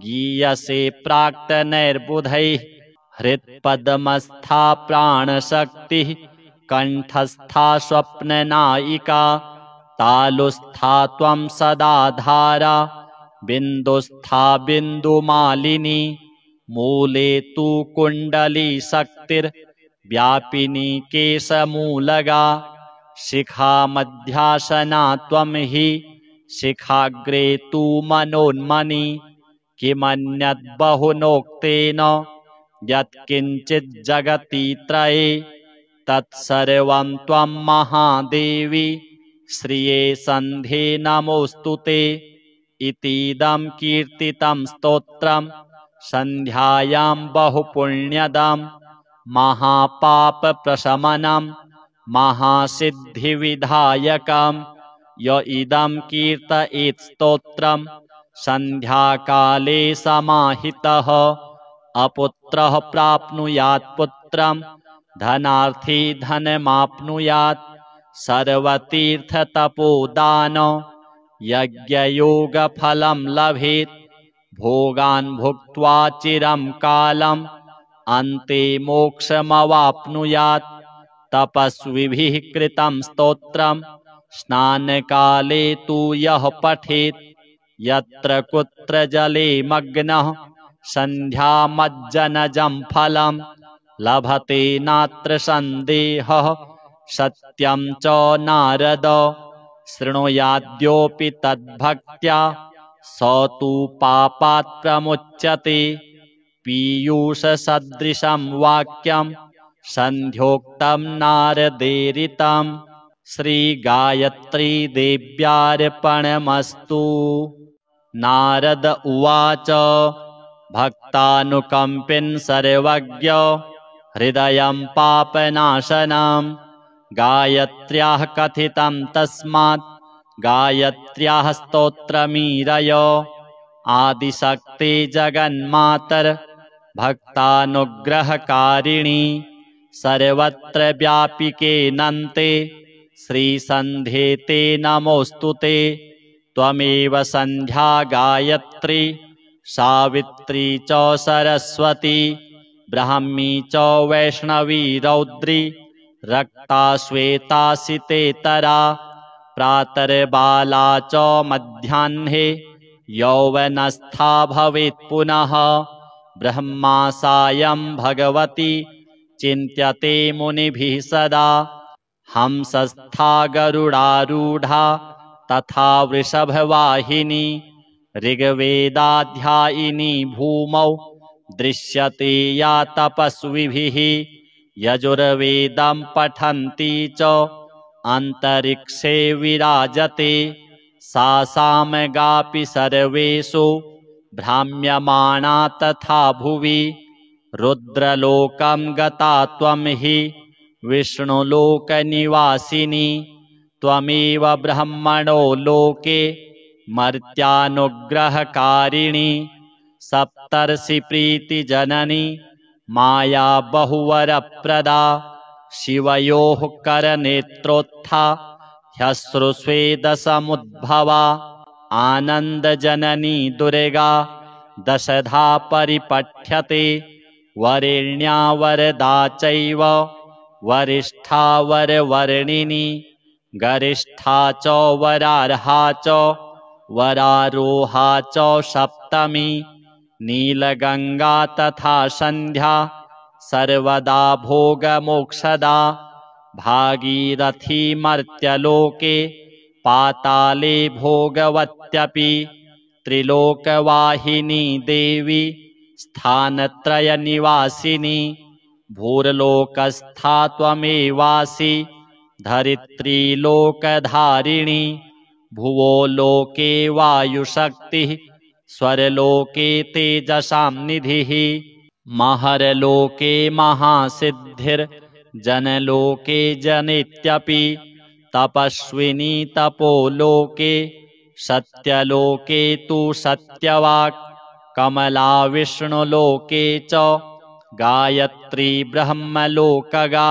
गीयसे प्राक्तनैर्बुधैः हृत्पद्मस्था प्राणशक्तिः कण्ठस्था स्वप्ननायिका तालुस्था त्वं सदा धारा बिन्दुस्था बिन्दुमालिनी मूले तु कुण्डली शक्तिर्व्यापिनी केशमूलगा शिखा मध्यासना त्वं हि शिखाग्रे तु मनोन्मनी किमन्यद्बहुनोक्तेन यत्किञ्चिज्जगति त्रये तत्सर्वं त्वं महादेवी श्रिये सन्ध्ये नमोऽस्तु ते इतीदं कीर्तितं स्तोत्रं सन्ध्यायां बहुपुण्यदं महापापप्रशमनं महासिद्धिविधायकं य इदं कीर्तयेत् स्तोत्रं सन्ध्याकाले समाहितः अपुत्रः प्राप्नुयात् पुत्रं धनार्थी धनमाप्नुयात् सर्वतीर्थतपोदान यज्ञयोगफलं लभेत् भोगान् भुक्त्वा चिरं कालम् अन्ते मोक्षमवाप्नुयात् तपस्विभिः कृतं स्तोत्रं स्नानकाले तु यः पठेत् यत्र कुत्र जले मग्नः सन्ध्यामज्जनजं फलं लभते नात्र सन्देहः सत्यं च नारद शृणुयाद्योऽपि तद्भक्त्या स तु पापात् प्रमुच्यते पीयूषसदृशं वाक्यं सन्ध्योक्तं नारदेरितं श्रीगायत्री देव्यार्पणमस्तु। नारद उवाच भक्तानुकम्पिन् सर्वज्ञ हृदयं पापनाशनं गायत्र्याः कथितं तस्मात् गायत्र्याः स्तोत्रमीरय आदिशक्ते जगन्मातर भक्तानुग्रहकारिणी सर्वत्र व्यापिके नन्ते श्रीसन्ध्ये ते नमोऽस्तु ते त्वमेव सन्ध्या गायत्री सावित्री च सरस्वती ब्राह्मी च वैष्णवी रौद्री रक्ता श्वेता सितेतरा प्रातर्बाला च मध्याह्ने यौवनस्था भवेत् पुनः ब्रह्मा सायं भगवती चिन्त्यते मुनिभिः सदा हंसस्था गरुडारूढा तथा वृषभवाहिनी ऋग्वेदाध्यायिनी भूमौ दृश्यते या तपस्विभिः यजुर्वेदं पठन्ती च अन्तरिक्षे विराजते सा सामगापि सर्वेषु भ्राम्यमाणा तथा भुवि रुद्रलोकं गता त्वं हि विष्णुलोकनिवासिनी त्वमेव ब्रह्मणो लोके मर्त्यानुग्रहकारिणी सप्तर्षिप्रीतिजननी माया बहुवरप्रदा शिवयोः करनेत्रोत्था ह्यश्रुस्वेदसमुद्भवा आनन्दजननी दुर्गा दशधा परिपठ्यते वरेण्या वरदा चैव वरिष्ठा वरवर्णिनी गरिष्ठा च वरार्हा च वरारोहा च सप्तमी नीलगंगा तथा सन्ध्या सर्वदा भोगमोक्षदा भागीरथी मर्त्यलोके पाताले भोगवत्यपि त्रिलोकवाहिनी देवी स्थानत्रयनिवासिनी भूर्लोकस्था त्वमेवासि धरित्रीलोकधारिणी भुवो लोके वायुशक्तिः स्वर्लोके तेजसां निधिः महर्लोके महासिद्धिर्जनलोके जनेत्यपि तपस्विनी तपोलोके सत्यलोके तु सत्यवाक् कमला विष्णुलोके च गायत्री ब्रह्मलोकगा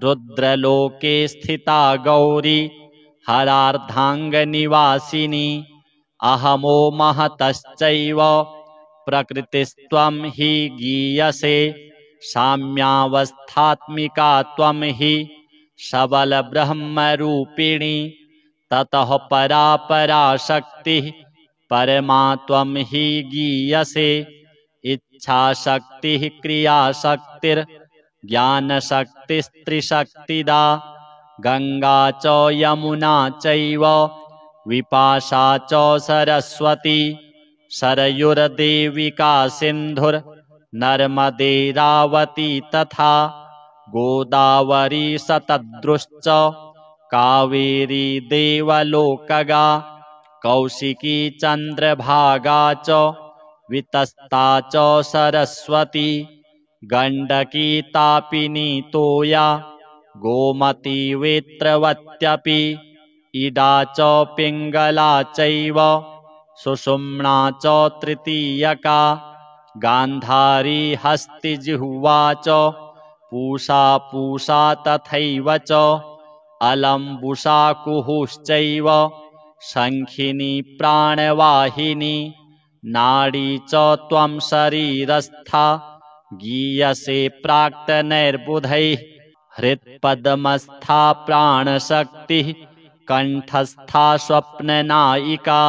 रुद्रलोके स्थिता गौरी हरार्धाङ्गनिवासिनी अहमो महतश्चैव प्रकृतिस्त्वं हि गीयसे साम्यावस्थात्मिका त्वं हि सबलब्रह्मरूपिणी ततः परा पराशक्तिः परमा त्वं हि गीयसे इच्छाशक्तिः क्रियाशक्तिर्ज्ञानशक्तिस्त्रिशक्तिदा गंगा च यमुना चैव विपाशा च सरस्वती सरयुर्देविका सिन्धुर्नर्मदेरावती तथा गोदावरी सतद्रुश्च कावेरी देवलोकगा कौशिकी चन्द्रभागा च वितस्ता च सरस्वती गण्डकी तापिनी तोया गोमती वेत्रवत्यपि इडा च पिङ्गला चैव सुषुम्ना च तृतीयका गान्धारी हस्तिजिह्वा च पूषा पूषा तथैव च अलम्बुसा कुहुश्चैव शङ्खिनी प्राणवाहिनी नाडी च त्वं शरीरस्था गीयसे प्राक्तनैर्बुधैः हृत्पद्मस्था प्राणशक्तिः कण्ठस्था स्वप्ननायिका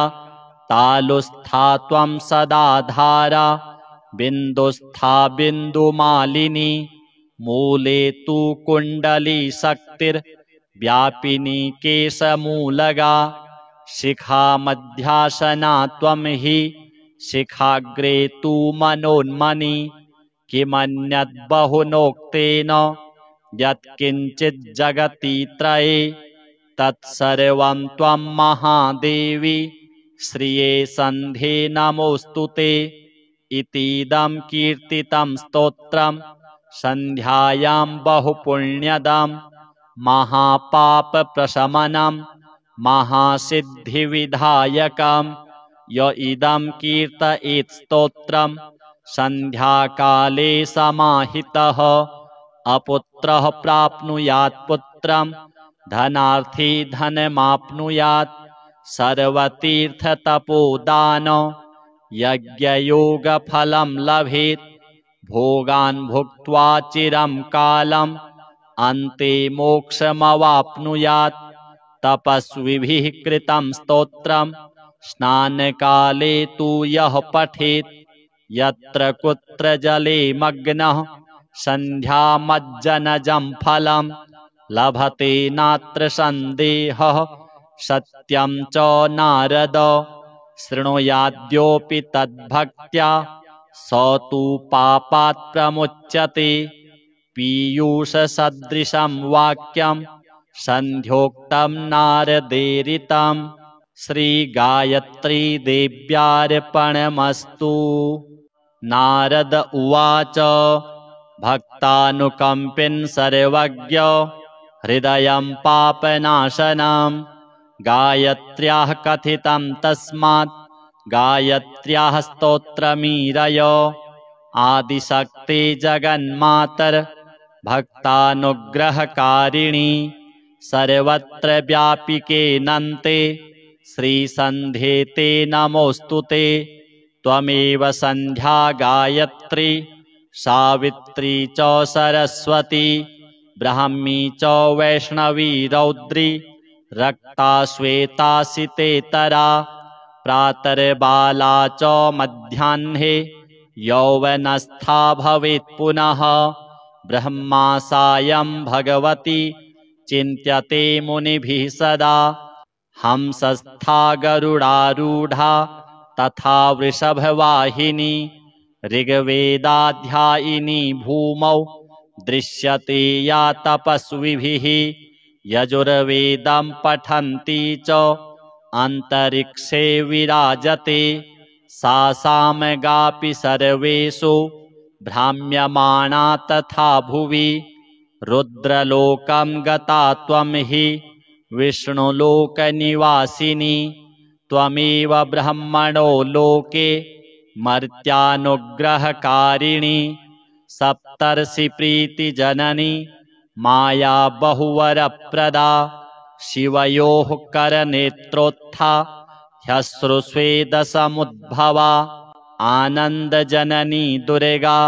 तालुस्था त्वं सदाधारा बिन्दुस्था बिन्दुमालिनी मूले तु कुण्डली शक्तिर्व्यापिनी केशमूलगा शिखा मध्यासना त्वं हि शिखाग्रे तु मनोन्मनी किमन्यद्बहुनोक्तेन यत्किञ्चिज्जगति त्रये तत्सर्वं त्वं महादेवी श्रिये सन्धे नमोऽस्तु ते इतीदं कीर्तितं स्तोत्रं सन्ध्यायां बहुपुण्यदं महापापप्रशमनं महासिद्धिविधायकं य इदं कीर्तयेत् स्तोत्रं सन्ध्याकाले समाहितः अपुत्रः प्राप्नुयात् पुत्रं धनार्थी धनमाप्नुयात् सर्वतीर्थतपोदान यज्ञयोगफलं लभेत् भोगान् भुक्त्वा चिरं कालम् अन्ते मोक्षमवाप्नुयात् तपस्विभिः कृतं स्तोत्रं स्नानकाले तु यः पठेत् यत्र कुत्र जले मग्नः सन्ध्यामज्जनजं फलं लभते नात्र सन्देहः सत्यं च नारद शृणुयाद्योऽपि तद्भक्त्या स तु पापात् प्रमुच्यते पीयूषसदृशं वाक्यं सन्ध्योक्तं नारदेरितं श्रीगायत्री देव्यार्पणमस्तु। नारद उवाच भक्तानुकम्पिन् सर्वज्ञ हृदयं पापनाशनं गायत्र्याः कथितं तस्मात् गायत्र्याः स्तोत्रमीरय आदिशक्ति जगन्मातर भक्तानुग्रहकारिणी सर्वत्र व्यापिके नन्ते श्रीसन्ध्ये ते नमोऽस्तु ते त्वमेव सन्ध्या गायत्री सावित्री च सरस्वती ब्राह्मी च वैष्णवी रौद्री रक्ता श्वेता सितेतरा प्रातर्बाला च मध्याह्ने यौवनस्था भवेत् पुनः ब्रह्मा सायं भगवती चिन्त्यते मुनिभिः सदा हंसस्था गरुडारूढा तथा वृषभवाहिनी ऋग्वेदाध्यायिनी भूमौ दृश्यते या तपस्विभिः यजुर्वेदं पठन्ती च अन्तरिक्षे विराजते सा सामगापि सर्वेषु भ्राम्यमाणा तथा भुवि रुद्रलोकं गता त्वं हि विष्णुलोकनिवासिनी त्वमेव ब्रह्मणो लोके मर्त्यानुग्रहकारिणी सप्तर्षिप्रीतिजननी माया बहुवरप्रदा शिवयोः करनेत्रोत्था ह्यश्रुस्वेदसमुद्भवा आनन्दजननी दुर्गा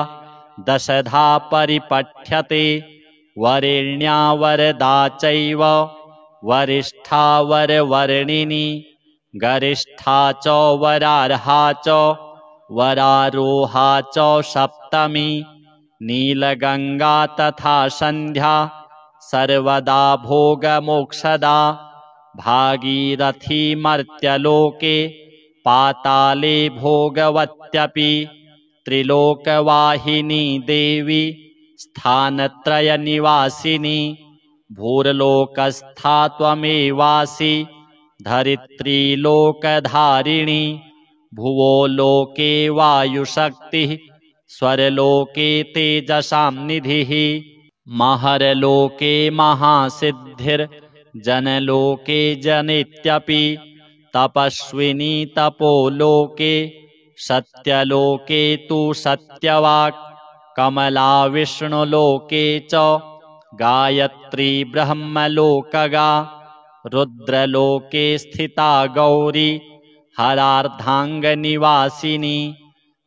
दशधा परिपठ्यते वरेण्या वरदा चैव वरिष्ठा वरवर्णिनी गरिष्ठा च वरार्हा च वरारोहा च सप्तमी नीलगंगा तथा संध्या सर्वदा भोगमोक्षदा भागीरथी मर्त्यलोके पाताले भोगवत्यपि त्रिलोकवाहिनी देवी स्थानत्रयनिवासिनी भूर्लोकस्था त्वमेवासि धरित्रीलोकधारिणी भुवो लोके वायुशक्तिः स्वर्लोके तेजसां निधिः महर्लोके महासिद्धिर्जनलोके जनित्यपि तपस्विनी तपोलोके सत्यलोके तु सत्यवाक् कमला विष्णुलोके च गायत्री ब्रह्मलोकगा रुद्रलोके स्थिता गौरी हरार्धाङ्गनिवासिनी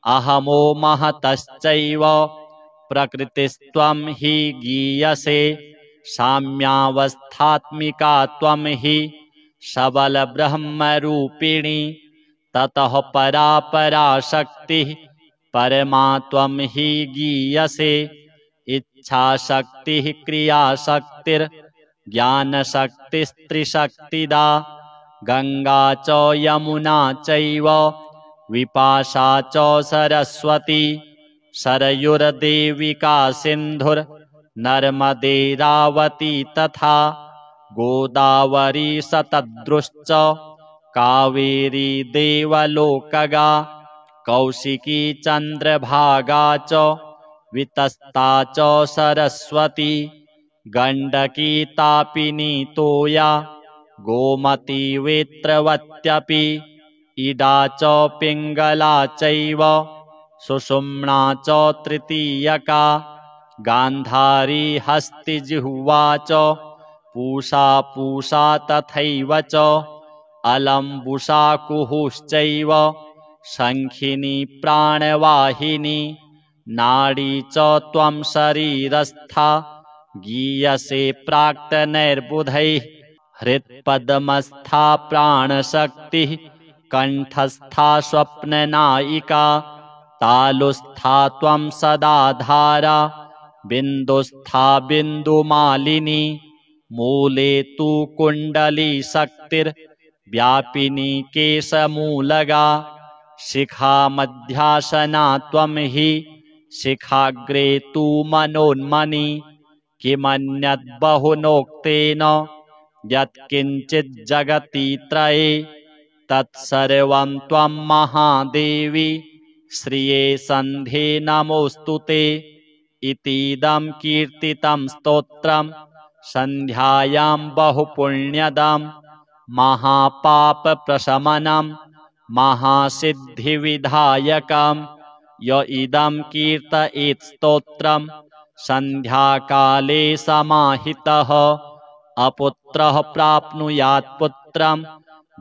अहमो महतश्चैव प्रकृतिस्त्वं हि गीयसे साम्यावस्थात्मिका त्वं हि सबलब्रह्मरूपिणी ततः परा पराशक्तिः परमा त्वं हि गीयसे इच्छाशक्तिः क्रियाशक्तिर्ज्ञानशक्तिस्त्रिशक्तिदा गंगा च यमुना चैव विपाशा च सरस्वती सरयुर्देविका सिन्धुर्नर्मदेरावती तथा गोदावरी शतद्रुश्च कावेरी देवलोकगा कौशिकी चंद्रभागा च वितस्ता च सरस्वती गंडकी तापिनी तोया गोमती वेत्रवत्यपि इडा च पिंगला चैव सुषुम्ना च तृतीयका गांधारी हस्तिजिह्वा च पूषा तथैव च अलम्बुसा कुहुश्चैव शंखिनी प्राणवाहिनी नाडी च त्वं शरीरस्था गीयसे प्राक्तनैर्बुधैः हृत्पद्मस्था प्राणशक्तिः कंठस्था स्वप्ननायिका तालुस्था त्वं सदा धारा बिन्दुस्था बिन्दुमालिनी मूले तु कुण्डली शक्तिर्व्यापिनी केशमूलगा शिखा मध्यासना त्वं हि शिखाग्रे तु मनोन्मनी किमन्यद्बहुनोक्तेन यत्किञ्चिज्जगति त्रये तत्सर्वं त्वं महादेवी श्रिये सन्धे नमोऽस्तुते इतीदं कीर्तितं स्तोत्रं सन्ध्यायां बहुपुण्यदं महापापप्रशमनं महासिद्धिविधायकं य इदं कीर्तयेत् स्तोत्रं सन्ध्याकाले समाहितः अपुत्रः प्राप्नुयात् पुत्रं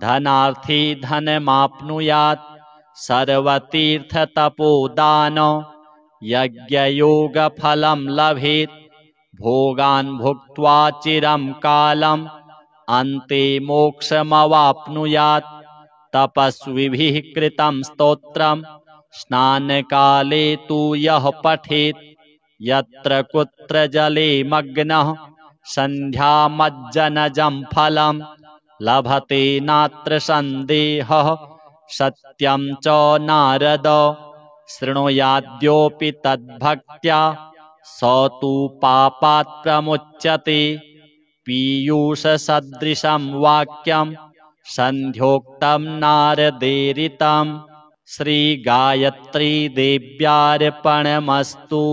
धनार्थी धनमाप्नुयात् सर्वतीर्थतपोदान यज्ञयोगफलं लभेत् भोगान् भुक्त्वा चिरं कालम् अन्ते मोक्षमवाप्नुयात् तपस्विभिः कृतं स्तोत्रं स्नानकाले तु यः पठेत् यत्र कुत्र जले मग्नः सन्ध्यामज्जनजं फलं लभते नात्र सन्देहः सत्यं च नारद शृणुयाद्योऽपि तद्भक्त्या स तु पापात् प्रमुच्यते पीयूषसदृशं वाक्यं सन्ध्योक्तं नारदेरितं श्रीगायत्री देव्यार्पणमस्तु।